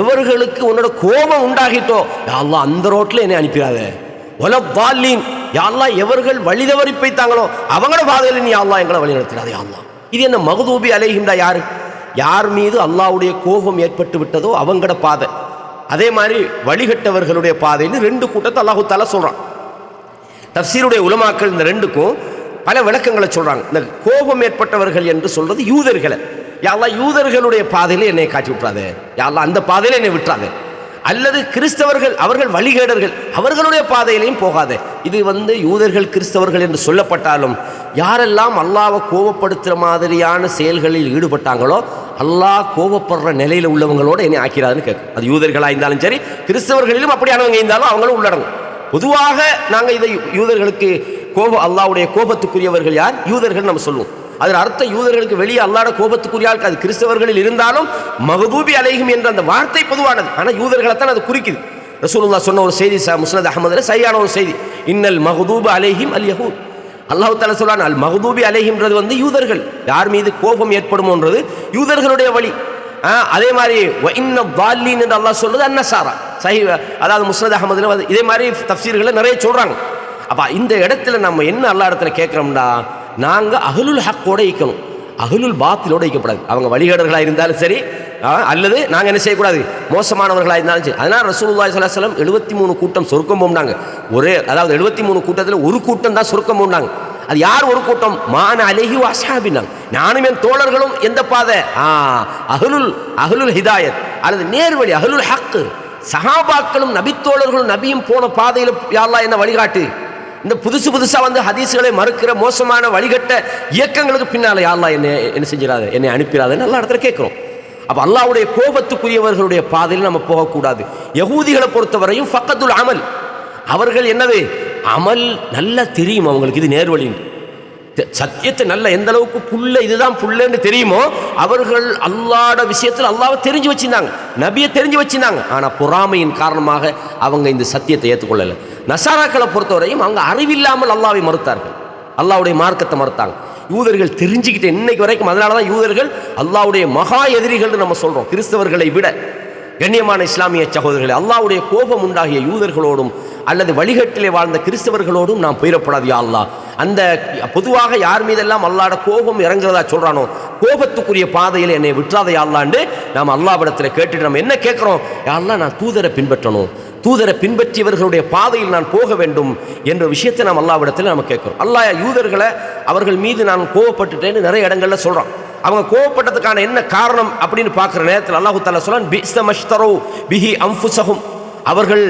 எவர்களுக்கு உன்னோட கோபம் உண்டாகிட்டோ யா அல்லாஹ் அந்த ரோட்டில் என்னை அனுப்பிடாத. வலத்தாலீன், யா அல்லாஹ் எவர்கள் வழிதவறி போய்த்தாங்களோ அவங்களோட பாதையில் நீ யா அல்லாஹ் எங்களை வழி நடத்திடாதே யா அல்லாஹ். இது என்ன மஹ்தூபி அலைஹிம்டா? யாரு? யார் மீது அல்லாஹ்வுடைய கோபம் ஏற்பட்டு விட்டதோ அவங்களோட பாதை. அதே மாதிரி வழிகட்டவர்களுடைய பாதைன்னு 2 கூட்டத்தை அல்லாஹு தஆலா சொல்றான். தஃப்சீருடைய உலமாக்கள் இந்த 2க்கும் பல விளக்கங்களை சொல்றாங்க. இந்த கோபம் ஏற்பட்டவர்கள் என்று சொல்றது யூதர்களை. யா அல்லாஹ் யூதர்களுடைய பாதையில் என்னை காட்டி விட்டுறாதே, யா அல்லாஹ் அந்த பாதையில் என்னை விட்டுறாதே. அல்லது கிறிஸ்தவர்கள், அவர்கள் வழிகேடர்கள், அவர்களுடைய பாதையிலையும் போகாதே. இது யூதர்கள் கிறிஸ்தவர்கள் என்று சொல்லப்பட்டாலும் யாரெல்லாம் அல்லாஹ்வை கோபப்படுத்துகிற மாதிரியான செயல்களில் ஈடுபட்டாங்களோ அல்லாஹ் கோபப்படுற நிலையில் உள்ளவங்களோட என்னை ஆக்கிறாதுன்னு கேட்கும். அது யூதர்களாக இருந்தாலும் சரி, கிறிஸ்தவர்களிலும் அப்படியானவங்க இருந்தாலும் அவங்களும் உள்ளடங்கும். பொதுவாக நாங்கள் இதை யூதர்களுக்கு அல்லாஹ்வுடைய கோபத்துக்குரியவர்கள் யார்? யூதர்கள் நம்ம சொல்லுவோம். அதில் அர்த்தம் யூதர்களுக்கு வெளியே அல்லாஹ்வுடைய கோபத்துக்குரிய ஆள், அது கிறிஸ்தவர்களில் இருந்தாலும் மஹ்தூபி அலைஹிம் என்ற அந்த வார்த்தை பொதுவானது. ஆனால் யூதர்களைத்தான் அது குறிக்குது. ரசூலுல்லாஹ் சொன்ன ஒரு செய்தி முஸ்னத் அஹ்மதுல சரியான ஒரு செய்தி, இன்னல் மஹ்தூபு அலைஹிம் அல் யஹூத். அல்லாஹ் தஆலா சொல்றான், அல் மஹ்தூபி அலைஹிம்ன்றது யூதர்கள், யார் மீது கோபம் ஏற்படுமோன்றது யூதர்களுடைய வழி. அதே மாதிரி இன்ன தால்லீன் என்று அல்லாஹ் சொல்றது அன்னசாரா. அதாவது முஸ்னத் அஹ்மதுல இதே மாதிரி தஃப்சீர்களை நிறைய சொல்றாங்க. அப்போ இந்த இடத்துல நம்ம என்ன அல்லாஹ் இடத்துல கேட்குறோம்னா, நாங்கள் அஹ்லுல் ஹக்கோட ஈக்கணும், அஹ்லுல் பாத்திலோட ஈக்கப்படாது. அவங்க வழிகேடர்களாக இருந்தாலும் சரி, அல்லது நாங்கள் என்ன செய்யக்கூடாது, மோசமானவர்களாக இருந்தாலும் சரி. அதனால் ரசூலுல்லாஹி ஸல்லல்லாஹு அலைஹி வஸல்லம் 73 கூட்டம் சொர்க்கம் போனாங்க. அதாவது 73 கூட்டத்தில் ஒரு கூட்டம் தான் சொர்க்கம் போனாங்க. அது யார் ஒரு கூட்டம்? மான அலைஹி வஸஹாபினாங்க, நானும் என் தோழர்களும். எந்த பாதை? அஹ்லுல் ஹிதாயத் அல்லது நேர்வழி, அஹ்லுல் ஹக். சஹாபாக்களும் நபித்தோழர்களும் நபியும் போன பாதையில் யா அல்லாஹ் என்ன வழிகாட்டு. இந்த புதுசாக ஹதீஸ்களை மறுக்கிற மோசமான வழிகட்ட இயக்கங்களுக்கு பின்னால் யா அல்லாஹ் என்ன செஞ்சிடாது, என்னை அனுப்பிடாதுன்னு எல்லா இடத்துல கேட்குறோம். அப்போ அல்லாஹ்வுடைய கோபத்துக்குரியவர்களுடைய பாதையில் நம்ம போகக்கூடாது. யகூதிகளை பொறுத்தவரையும் ஃபக்கத்துல் அமல், அவர்கள் என்னது அமல் நல்லா தெரியும் அவங்களுக்கு, இது நேர்வழி, சத்தியத்தை நல்ல எந்த அளவுக்கு புல்ல இதுதான் புல்லன்னு தெரியுமோ அவர்கள் அல்லாஹ்வுடைய விஷயத்தில் அல்லாஹ்வை தெரிஞ்சு வச்சிருந்தாங்க, நபியை தெரிஞ்சு வச்சிருந்தாங்க. ஆனால் பொறாமையின் காரணமாக அவங்க இந்த சத்தியத்தை ஏற்றுக்கொள்ளலை. நசாராக்களை பொறுத்தவரையும் அவங்க அறிவில்லாமல் அல்லாஹ்வை மறுத்தார்கள், அல்லாஹ்வுடைய மார்க்கத்தை மறுத்தாங்க. யூதர்கள் தெரிஞ்சுக்கிட்டு இன்னைக்கு வரைக்கும், அதனால தான் யூதர்கள் அல்லாஹ்வுடைய மகா எதிரிகள் நம்ம சொல்றோம். கிறிஸ்தவர்களை விட கண்ணியமான இஸ்லாமிய சகோதரர்களே, அல்லாஹ்வுடைய கோபம் உண்டாகிய யூதர்களோடும் அல்லது வழிகட்டிலே வாழ்ந்த கிறிஸ்தவர்களோடும் நாம் போயிடப்படாது. யா அல்லாஹ், அந்த பொதுவாக யார் மீதெல்லாம் அல்லாஹ்வுடைய கோபம் இறங்குறதா சொல்றானோ கோபத்துக்குரிய பாதையில் என்னை விட்டுறாத யா அல்லாஹ்ன்னு நாம் அல்லாஹ்விடத்தில் கேட்டுட்டு நம்ம என்ன கேட்குறோம்? யா அல்லாஹ், நான் தூதரை பின்பற்றணும், தூதரை பின்பற்றியவர்களுடைய பாதையில் நான் போக வேண்டும் என்ற விஷயத்தை நாம் அல்லாஹ்விடத்தில் நம்ம கேட்குறோம். அல்லாஹ் யூதர்களை அவர்கள் மீது நான் கோபப்பட்டுட்டேன்னு நிறைய இடங்கள்ல சொல்கிறோம். அவங்க கோபப்பட்டதுக்கான என்ன காரணம் அப்படின்னு பார்க்குற நேரத்தில் அல்லாஹு தஆலா சொல்றான், பிஸ்ஸ மஷ்தரூ பிஹி அன்ஃபுஸஹும், அவர்கள்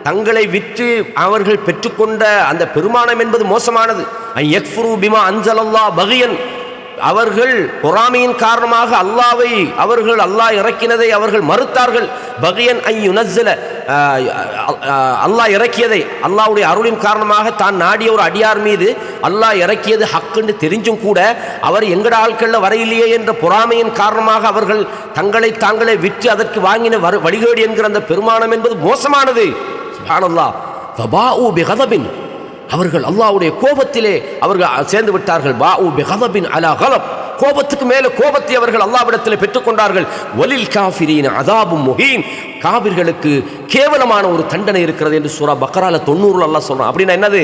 தங்களை விற்று அவர்கள் பெற்றுக்கொண்ட அந்த பெருமானம் என்பது மோசமானது. யக்ஃபுரு பிமா அன்ஸலல்லாஹ் பகியன், அவர்கள் பொறாமையின் காரணமாக அல்லாஹ் இறக்கினதை அவர்கள் மறுத்தார்கள். பகியன் ஐ யுனஸ்ஸல, அல்லாஹ் இறக்கியதை அல்லாஹ்வுடைய அருளின் காரணமாக தான் நாடிய ஒரு அடியார் மீது அல்லாஹ் இறக்கியது ஹக்குன்னு தெரிஞ்சும் கூட அவர் எங்கட ஆட்களில் வரையிலேயே என்ற பொறாமையின் காரணமாக அவர்கள் தாங்களே விற்று அதற்கு வாங்கின வழிகேடு என்கிற அந்த பெருமானம் என்பது மோசமானது. சுப்ஹானல்லாஹ். ஃபபாஉ பிகதபின், அவர்கள் அல்லாஹ்வுடைய கோபத்திலே அவர்கள் சேர்ந்து விட்டார்கள். பாஉ பிகதபின் அலா கலப், கோபத்துக்கு மேலே கோபத்தை அவர்கள் அல்லாஹ்விடத்தில் பெற்றுக்கொண்டார்கள். வலில் காஃபிரீன அதாபும் முஹீன், காபிர்களுக்கு கேவலமான ஒரு தண்டனை இருக்கிறது என்று சூரா பக்ரால 90 அல்லாஹ் சொல்றான். அப்படின்னா என்னது?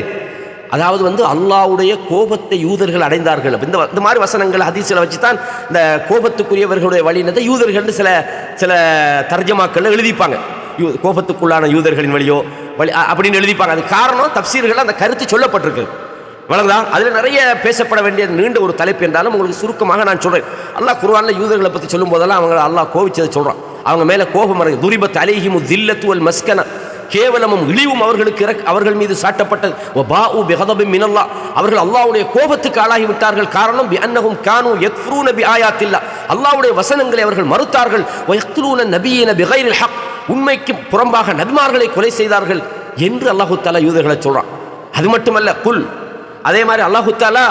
அதாவது அல்லாஹ்வுடைய கோபத்தை யூதர்கள் அடைந்தார்கள். இந்த மாதிரி வசனங்கள் ஹதீஸில் வச்சு தான் இந்த கோபத்துக்குரியவர்களுடைய வழியினதை யூதர்கள் சில தர்ஜமாக்கள் எழுதிப்பாங்க. கோபத்துக்குள்ளான யூதர்களின் வழியோ அப்படின்னு எழுதிப்பாங்க. அது காரணம் தப்சீர்கள் அந்த கருத்து சொல்லப்பட்டிருக்கு. வளர்ந்தா அதில் நிறைய பேசப்பட வேண்டிய நீண்ட ஒரு தலைப்பு என்றாலும் உங்களுக்கு சுருக்கமாக நான் சொல்கிறேன். அல்லாஹ் குர்ஆனில் யூதர்களை பற்றி சொல்லும் போதெல்லாம் அவங்க அல்லாஹ் கோபிச்சதை சொல்கிறான். அவங்க மேலே கோபம் இறங்கி துரிபத் அலைஹிமு தில்லத்து வல் மஸ்கன, கேவலமும் இழிவும் அவர்கள் மீது சாட்டப்பட்டது. வபாஉ பிகதபின் மினல்லாஹ், அவர்கள் அல்லாஹ்வுடைய கோபத்துக்கு ஆளாகி விட்டார்கள். காரணம் பிஅன்னஹும் கானூ யக்ஃபுரூன பிஆயாத்தில்லாஹ், அல்லாஹ்வுடைய வசனங்களை அவர்கள் மறுத்தார்கள். வயக்துலூன நபியன பிகைரில் ஹக், உண்மைக்கு புறம்பாக நபிமார்களை கொலை செய்தார்கள் என்று அல்லாஹு தஆலா யூதர்களை சொல்றான். அது மட்டுமல்ல, குல், அதே மாதிரி அல்லாஹு தஆலா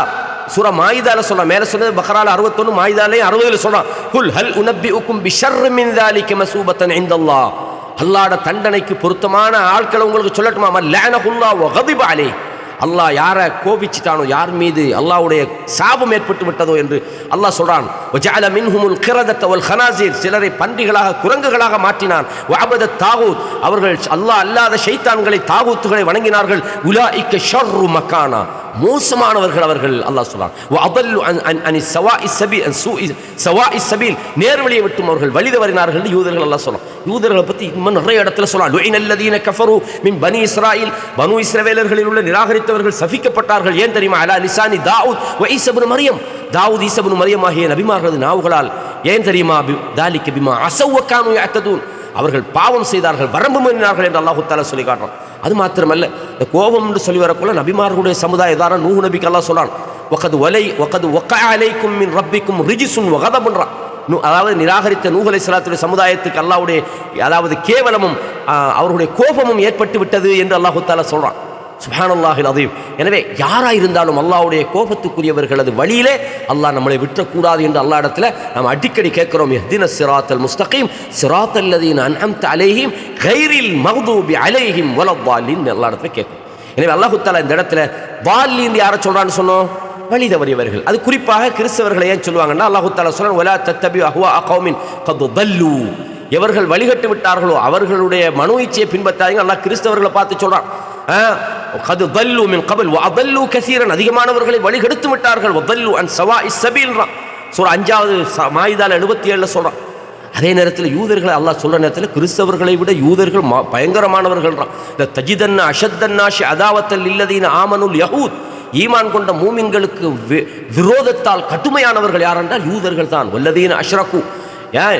சூரா மாயிதால சொல்றான். மேல சொன்னது பக்ரால 61, மாயிதாலே 60 சொல்றான். குல் ஹல் உனப்பிஉக்கும் பிஷர்ரின் மின் ذلك மஸூபத்தன் இன்தல்லாஹ், அல்லாஹ்வுடைய தண்டனைக்கு பொருத்தமான ஆட்களை உங்களுக்கு சொல்லட்டுமா? லஅனஹுல்லாஹ் வ கதிப அலைஹி, அல்லாஹ் யாரை கோபிச்சிட்டானோ, யார் மீது அல்லாஹ்வுடைய சாபம் ஏற்பட்டு விட்டதோ என்று அல்லாஹ் சொல்றான். வஜஅல மின்ஹுமுல் கிரதத வல் கனாஸீர், சிலரை பன்றிகளாக குரங்குகளாக மாற்றினான். வஅபதத் தாகூத், அவர்கள் அல்லாஹ் அல்லாத ஷைத்தான்களை தாகூத்துகளை வணங்கினார்கள். உலாயிக ஷர்ரு மக்கானா, மோசமானவர்கள் அவர்கள் அல்லாஹ் சொல்றான். வஅதல்லு அன் ஸவாஇஸ் ஸபீல், நேர்வழியை விட்டும் அவர்கள் வழி தவறினார்கள் யூதர்கள் அல்லாஹ் சொல்றான். யூதர்களை பற்றி இன்னும் நிறைய இடத்துல சொல்றான். லுஇனல்லதீன கஃபரு மின் பனி இஸ்ராயில், பனு இஸ்ரவேலர்களில் உள்ள நிராகரித்தவர்கள் சபிக்கப்பட்டார்கள். ஏன் தெரியுமா? அலா லிசானி தாவூத் வ ஈஸா இப்னு மரியம், தாவூத் ஈஸா இப்னு மரியம் ஆகிய நபிமார்களது நாவுகளால். ஏன் தெரியுமா? தாலிக பிமா அஸவ் வ கானூ யஅ்ததூன், அவர்கள் பாவம் செய்தார்கள், வரம்பு மீறினார்கள் என்று அல்லாஹ் தஆலா சொல்லி காட்டுறான். அது மாத்திரமல்ல, இந்த கோபம் என்று சொல்லி வரக்குள்ள நபிமார்களுடைய சமுதாயதார நூஹ் நபிக்கு அல்லாஹ் சொல்றான். வகது வக்கஅ அலைக்கும் மின் ரப்பிக்கும் ரிஜ்சுன் வ கதபுன், அதாவது நிராகரித்த நூஹ் அலைஹிஸ்ஸலாத்துடைய சமுதாயத்துக்கு அல்லாஹ்வுடைய அதாவது கேவலமும் அவருடைய கோபமும் ஏற்பட்டு விட்டது என்று அல்லாஹ் தஆலா சொல்றான். சுப்ஹானல்லாஹில் அதீம். எனவே யாராக இருந்தாலும் அல்லாஹ்வுடைய கோபத்துக்குரியவர்களது வழியிலே அல்லாஹ் நம்மளை விட்டக்கூடாது என்று அல்லாஹ் இடத்துல நாம் அடிக்கடி கேட்கிறோம். இஹ்தினஸ் ஸிராத்தல் முஸ்தகீம் ஸிராத்தல் லதீன அன்அம்த அலைஹிம் கைரில் மக்தூபி அலைஹிம் வலத்தாலின் அல்லாஹ் இடத்துல கேட்கும். எனவே அல்லாஹ் தஆலா இந்த இடத்துல வாலின் யாரை சொல்றான்னு சொன்னோம்? வழி தவறியவர்கள். அது குறிப்பாக கிறிஸ்தவர்களை ஏன் சொல்லுவாங்கன்னா அல்லாஹ் தஆலா சொல்றான், வலா தத்தபிஉ அஹ்வா கௌமின் கத் தல்லு, எவர்கள் வழிகட்டு விட்டார்களோ அவர்களுடைய மனோ இச்சையை பின்பற்றாதீங்க. அல்லாஹ் கிறிஸ்தவர்களை பார்த்து சொல்றான். கது தல்லு மின் கபல் வ அதல்லு கஸீரன், அதிகமானவர்களை வழிகெடுத்து விட்டார்கள். வதல்லு அன் ஸவாஇஸ் ஸபீல்ன்றான். சூரா 5வது மாயிதால 77 சொல்றான். அதே நேரத்தில் யூதர்களை அல்லாஹ் சொல்ற நேரத்தில் கிறிஸ்தவர்களை விட யூதர்கள் பயங்கரமானவர்கள்ன்றான். இந்த தஜிதன்ன அஷத்தன்னாஷி அதாவத்தல் இல்லதீன ஆமனுல் யஹூத், ஈமான் கொண்ட மூமின்களுக்கு விரோதத்தால் கடுமையானவர்கள் யார் என்றால் யூதர்கள் தான். வல்லதீன அஷ்ரகு,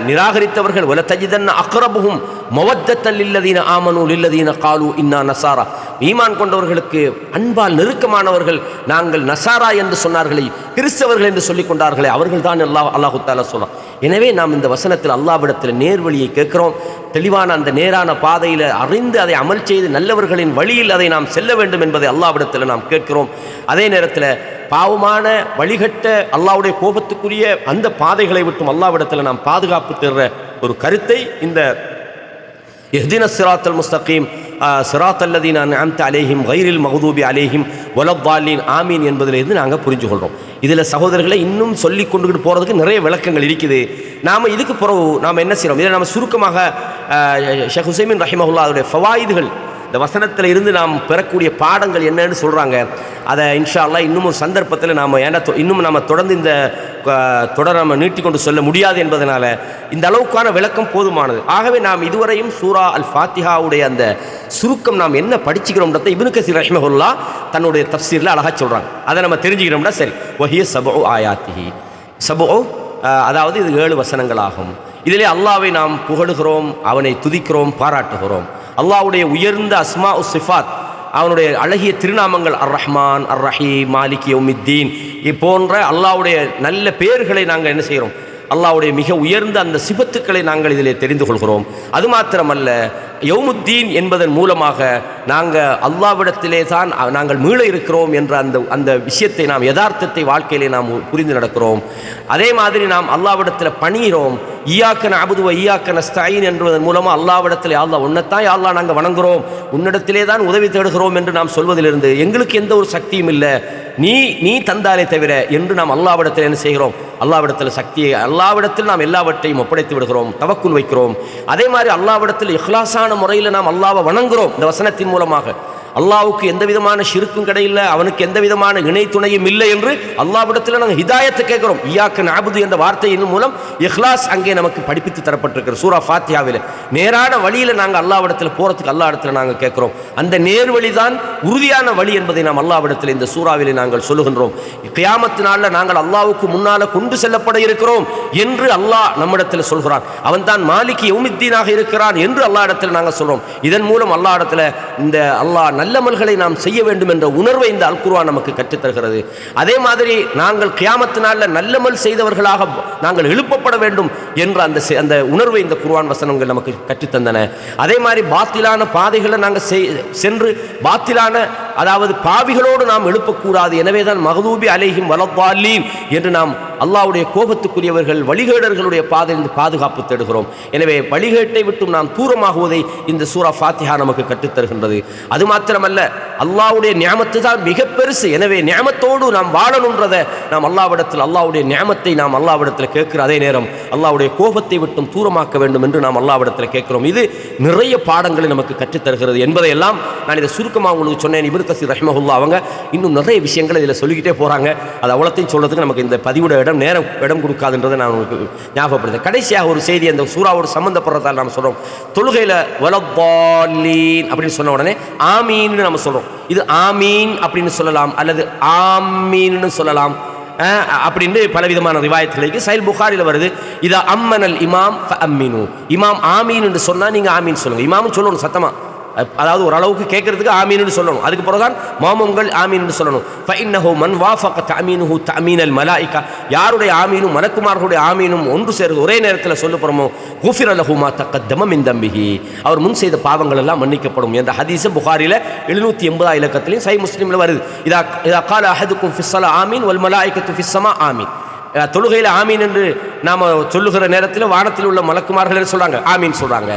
நிராகரித்தவர்கள். வல தஜிதன்ன அக்ரபுஹும் மவத்தத்தல் இல்லதீன ஆமனு லில்லதீன காலு இன்னா நசாரா, ஈமான் கொண்டவர்களுக்கு அன்பால் நெருக்கமானவர்கள் நாங்கள் நசாரா என்று சொன்னார்களே, கிறிஸ்தவர்கள் என்று சொல்லிக் கொண்டார்களே, அவர்கள் தான் அல்லாஹு தஆலா சொல்றான். எனவே நாம் இந்த வசனத்தில் அல்லாஹ்விடத்தில் நேர்வழியை கேட்கிறோம். தெளிவான அந்த நேரான பாதையில் அறிந்து அதை அமல் செய்து நல்லவர்களின் வழியில் அதை நாம் செல்ல வேண்டும் என்பதை அல்லாஹ்விடத்தில் நாம் கேட்கிறோம். அதே நேரத்தில் பாவமான வழிகட்ட அல்லாஹ்வுடைய கோபத்துக்குரிய அந்த பாதைகளை விட்டும் அல்லாஹ்விடத்தில் நாம் பாதுகாப்பு தருகிற ஒரு கருத்தை இந்த இஹ்தினஸ் ஸிராத்தல் முஸ்தகீம் ஸிராத்தல் லதீன அன்அம்த அலைஹிம் கைரில் மக்தூபி அலைஹிம் வலத்தாலின் ஆமீன் என்பதிலிருந்து நாங்கள் புரிஞ்சு கொள்கிறோம். இதில் சகோதரர்களை இன்னும் சொல்லி கொண்டுகிட்டு போகிறதுக்கு நிறைய விளக்கங்கள் இருக்குது. நாம் இதுக்கு பிறகு நாம் என்ன செய்கிறோம்? இதில் நம்ம சுருக்கமாக ஷேக் ஹுசைமின் ரஹிமஹுல்லா அதோடைய ஃபவாயிதுகள், இந்த வசனத்தில் இருந்து நாம் பெறக்கூடிய பாடங்கள் என்னன்னு சொல்கிறாங்க. அதை இன்ஷா அல்லாஹ் இன்னும் ஒரு சந்தர்ப்பத்தில் நாம் இன்னும் நாம் தொடர்ந்து இந்த தொடர் நம்ம நீட்டிக்கொண்டு சொல்ல முடியாது என்பதனால இந்த அளவுக்கான விளக்கம் போதுமானது. ஆகவே நாம் இதுவரையும் சூரா அல் ஃபாத்திஹாவுடைய அந்த சுருக்கம் நாம் என்ன படிச்சுக்கிறோம்ன்றதை இப்னு கஸீர் ரஹிமஹுல்லா தன்னுடைய தஃப்சீரில் அழகாக சொல்கிறாங்க. அதை நம்ம தெரிஞ்சுக்கிறோம்னா சரி. வஹிய சபஉ ஆயாத்திஹி, சபஉ அதாவது இது 7 வசனங்களாகும். இதிலே அல்லாஹ்வை நாம் புகழுகிறோம், அவனை துதிக்கிறோம், பாராட்டுகிறோம். அல்லாஹ்வுடைய உயர்ந்த அஸ்மா உஸ் சிஃபாத், அவனுடைய அழகிய திருநாமங்கள் அர் ரஹ்மான், அர் ரஹீம், மாலிக் யௌமித்தீன் போன்ற அல்லாஹ்வுடைய நல்ல பெயர்களை நாங்கள் என்ன செய்கிறோம்? அல்லாஹ்வுடைய மிக உயர்ந்த அந்த சிபத்துக்களை நாங்கள் இதிலே தெரிந்து கொள்கிறோம். அது மாத்திரமல்ல, யௌமுத்தீன் என்பதன் மூலமாக நாங்கள் அல்லாஹ்விடத்திலே தான் நாங்கள் மீள இருக்கிறோம் என்ற அந்த விஷயத்தை நாம் யதார்த்தத்தை வாழ்க்கையிலே நாம் புரிந்து நடக்கிறோம். அதே மாதிரி நாம் அல்லாஹ்விடத்தில் பணிகிறோம். ஈயாக்க நஅபுது வ ஈயாக்க நஸ்தஈன் என்பதன் மூலமாக அல்லாஹ்விடத்தில் யா அல்லாஹ் உன்னைத்தான் யா அல்லாஹ் நாங்கள் வணங்குகிறோம், உன்னிடத்திலே தான் உதவி தேடுகிறோம் என்று நாம் சொல்வதிலிருந்து எங்களுக்கு எந்த ஒரு சக்தியும் இல்லை, நீ தந்தாலே தவிர என்று நாம் அல்லாஹ்விடத்தில் என்ன செய்கிறோம்? அல்லாஹ்விடத்தில் சக்தியை, அல்லாஹ்விடத்தில் நாம் எல்லாவற்றையும் ஒப்படைத்து விடுகிறோம், தவக்குல் வைக்கிறோம். அதே மாதிரி அல்லாஹ்விடத்தில் இஹ்லாஸான முறையில் நாம் அல்லாஹ்வை வணங்குகிறோம். இந்த வசனத்தின் மூலமாக அல்லாஹ்வுக்கு எந்த விதமான ஷிர்க்கும் கிடையில்லை, அவனுக்கு எந்த விதமான இணை துணையும் இல்லை என்று அல்லாஹ்விடத்தில் நாங்கள் ஹிதாயத்தை கேட்கிறோம். ஈயாக்க நஅபுது என்ற வார்த்தையின் மூலம் இஹ்லாஸ் அங்கே நமக்கு படிப்பித்து தரப்பட்டிருக்கிற சூரா ஃபாத்திஹாவில் நேரான வழியில் நாங்கள் அல்லாஹ்விடத்தில் போகிறதுக்கு அல்லாஹ்விடத்தில் நாங்கள் கேட்கிறோம். அந்த நேர்வழி தான் உறுதியான வழி என்பதை நாம் அல்லாஹ்விடத்தில் இந்த சூறாவில் நாங்கள் சொல்லுகின்றோம். கியாமத்து நாளில் நாங்கள் அல்லாஹ்வுக்கு முன்னால் கொண்டு செல்லப்பட இருக்கிறோம் என்று அல்லாஹ் நம்மிடத்தில் சொல்கிறான். அவன் தான் மாலிகி யௌமித்தீனாக இருக்கிறான் என்று அல்லாஹ்விடத்தில் நாங்கள் சொல்கிறோம். இதன் மூலம் அல்லாஹ்விடத்தில் இந்த அல்லாஹ் நல்லமல்களை நாம் செய்ய வேண்டும் என்ற உணர்வை இந்த அல் குர்ஆன் நமக்கு கற்றுத்தருகிறது. அதே மாதிரி நாங்கள் கியாமத்து நாளில் நல்லமல் செய்தவர்களாக நாங்கள் எழுப்பப்பட வேண்டும் என்ற அந்த உணர்வை இந்த குர்ஆன் வசனங்கள் நமக்கு கற்றுத்தந்தன. அதே மாதிரி பாத்திலான பாதைகளை நாங்கள் சென்று பாத்திலான அதாவது பாவிகளோடு நாம் எழுப்பக்கூடாது. எனவே தான் மக்தூபி அலைஹிம் வலத்தாலீன் என்று நாம் அல்லாஹ்வுடைய கோபத்துக்குரியவர்கள் வழிகேடர்களுடைய பாதையிலிருந்து பாதுகாப்பு தேடுகிறோம். எனவே வழிகேட்டை விட்டும் நாம் தூரமாகுவதை இந்த சூரா ஃபாத்திஹா நமக்கு கற்றுத்தருகின்றது. அது மாத்திரமல்ல, அல்லாஹ்வுடைய நியாமத்து தான் மிக பெருசு. எனவே நியாமத்தோடு நாம் வாழணுன்றதை நாம் அல்லாஹ்விடத்தில் அல்லாஹ்வுடைய நியாமத்தை நாம் அல்லாஹ்விடத்தில் கேட்கிற அதே நேரம் அல்லாஹ்வுடைய கோபத்தை விட்டும் தூரமாக்க வேண்டும் என்று நாம் அல்லாஹ்விடத்தில் கேட்கிறோம். இது நிறைய பாடங்களை நமக்கு கற்றுத்தருகிறது என்பதையெல்லாம் நான் இதை சுருக்கமாக உங்களுக்கு சொன்னேன். இப்னு கஸீர் ரஹ்மஹுல்லாஹ் அவங்க இன்னும் நிறைய விஷயங்களை இதில் சொல்லிக்கிட்டே போகிறாங்க. அது அவ்வளோத்தையும் சொல்கிறதுக்கு நமக்கு இந்த பதிவுடைய இடம் கொடுக்காதுன்றதை நான் உங்களுக்கு ஞாபகப்படுத்தேன். கடைசியாக ஒரு செய்தி அந்த சூறாவோடு சம்பந்தப்படுறதால் நாம் சொல்கிறோம். தொழுகையில் வலத்தாலீன் அப்படின்னு சொன்ன உடனே ஆமீன்னு நம்ம சொல்கிறோம். இது ஆமீன் அப்படின்னு சொல்லலாம் அல்லது ஆமீன்னு சொல்லலாம் அப்படின்னு பலவிதமான ரிவாயத்துகளுக்கு சஹீஹ் புகாரியில் வருது. இதா அம்மனல் இமாம் ஃபஅம்மினு, இமாம் ஆமீன் என்று சொன்னால் நீங்கள் ஆமீன் சொல்லுங்கள். இமாமும் சொல்லணும் சத்தமாக, அதாவது ஓரளவுக்கு கேட்கறதுக்கு ஆமீன்னு சொல்லணும். அதுக்கு பிறகுதான் மாமும்கள் ஆமீன்னு சொல்லணும். ஃபஇன்னஹு மன் வாஃபக தஅமீனுஹு தஅமீனல் மலாயிகா, யாருடைய ஆமீனும் மலக்குமார்களுடைய ஆமீனும் ஒன்று சேர்ந்து ஒரே நேரத்தில் சொல்லப்படுமோ குஃபிர லஹு மா தகத்தம மின் தம்பிஹி, அவர் முன் செய்த பாவங்கள் எல்லாம் மன்னிக்கப்படும் என்ற ஹதீஸ் புகாரியில் 780 இலக்கத்திலையும் சஹீஹ் முஸ்லிமில் வருது. இதா கால அஹதுக்கும் ஃபிஸ்ஸலா ஆமீன் வல் மலாயிகத்து ஃபிஸ்ஸமா ஆமீன். தொழுகையில் ஆமீன் என்று நாம் சொல்லுகிற நேரத்தில் வானத்தில் உள்ள மலக்குமார்கள் சொல்கிறாங்க ஆமீன் சொல்கிறாங்க.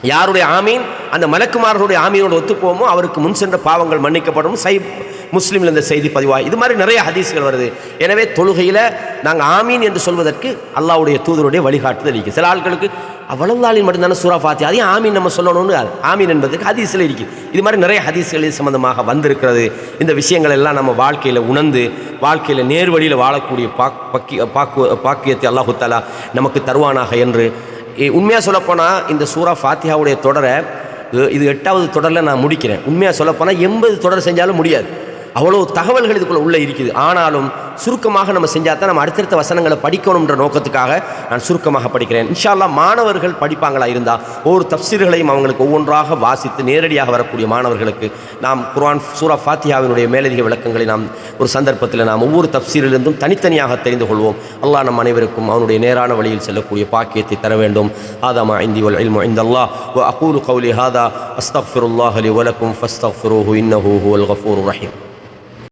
யாருடைய ஆமீன் அந்த மலக்குமார்களுடைய ஆமீனோடு ஒத்துப்போமோ அவருக்கு முன் சென்ற பாவங்கள் மன்னிக்கப்படும். சஹீஹ் முஸ்லிமில் இந்த செய்தி பதிவாக இது மாதிரி நிறைய ஹதீஸ்கள் வருது. எனவே தொழுகையில் நாங்கள் ஆமீன் என்று சொல்வதற்கு அல்லாஹ்வுடைய தூதருடைய வழிகாட்டுதல் இருக்குது. சில ஆட்களுக்கு அவ்வளவுதாலின் மட்டும்தானே சூரா ஃபாத்திஹா, அதையும் ஆமீன் நம்ம சொல்லணும்னு ஆமீன் என்பதுக்கு ஹதீஸில் இருக்குது. இது மாதிரி நிறைய ஹதீஸ்கள் இது சம்பந்தமாக வந்திருக்கிறது. இந்த விஷயங்கள் எல்லாம் நம்ம வாழ்க்கையில் உணர்ந்து வாழ்க்கையில் நேர்வழியில் வாழக்கூடிய பாக்கியத்தை அல்லாஹு தஆலா நமக்கு தருவானாக என்று உண்மையாக சொல்லப்போனால் இந்த சூரா ஃபாத்திஹாவுடைய தொடரை இது 8வது தொடரில் நான் முடிக்கிறேன். உண்மையாக சொல்லப்போனால் 80 தொடர் செஞ்சாலும் முடியாது, அவ்வளோ தகவல்கள் இதுக்குள்ளே உள்ளே இருக்குது. ஆனாலும் சுருக்கமாக நம்ம செஞ்சால் தான் நம்ம அடுத்தடுத்த வசனங்களை படிக்கணுன்ற நோக்கத்துக்காக நான் சுருக்கமாக படிக்கிறேன். இன்ஷா அல்லாஹ் மாணவர்கள் படிப்பாங்களா இருந்தால் ஒவ்வொரு தஃப்சீர்களையும் அவங்களுக்கு ஒவ்வொன்றாக வாசித்து நேரடியாக வரக்கூடிய மாணவர்களுக்கு நாம் குர்ஆன் சூரா ஃபாத்திஹாவினுடைய மேலதிக விளக்கங்களை நாம் ஒரு சந்தர்ப்பத்தில் நாம் ஒவ்வொரு தஃப்சீரிலிருந்தும் தனித்தனியாக தெரிந்து கொள்வோம். அல்லாஹ் நம் அனைவருக்கும் அவனுடைய நேரான வழியில் செல்லக்கூடிய பாக்கியத்தை தர வேண்டும். ஹாதா மா இந்தி வல் இல்மு இந்தல்லாஹ் வ அகூலு கௌலி ஹாதா அஸ்தக்ஃபிருல்லாஹ லி வ லக்கும் ஃபஸ்தக்ஃபிரூஹு இன்னஹு ஹுவல் கஃபூருர் ரஹீம்.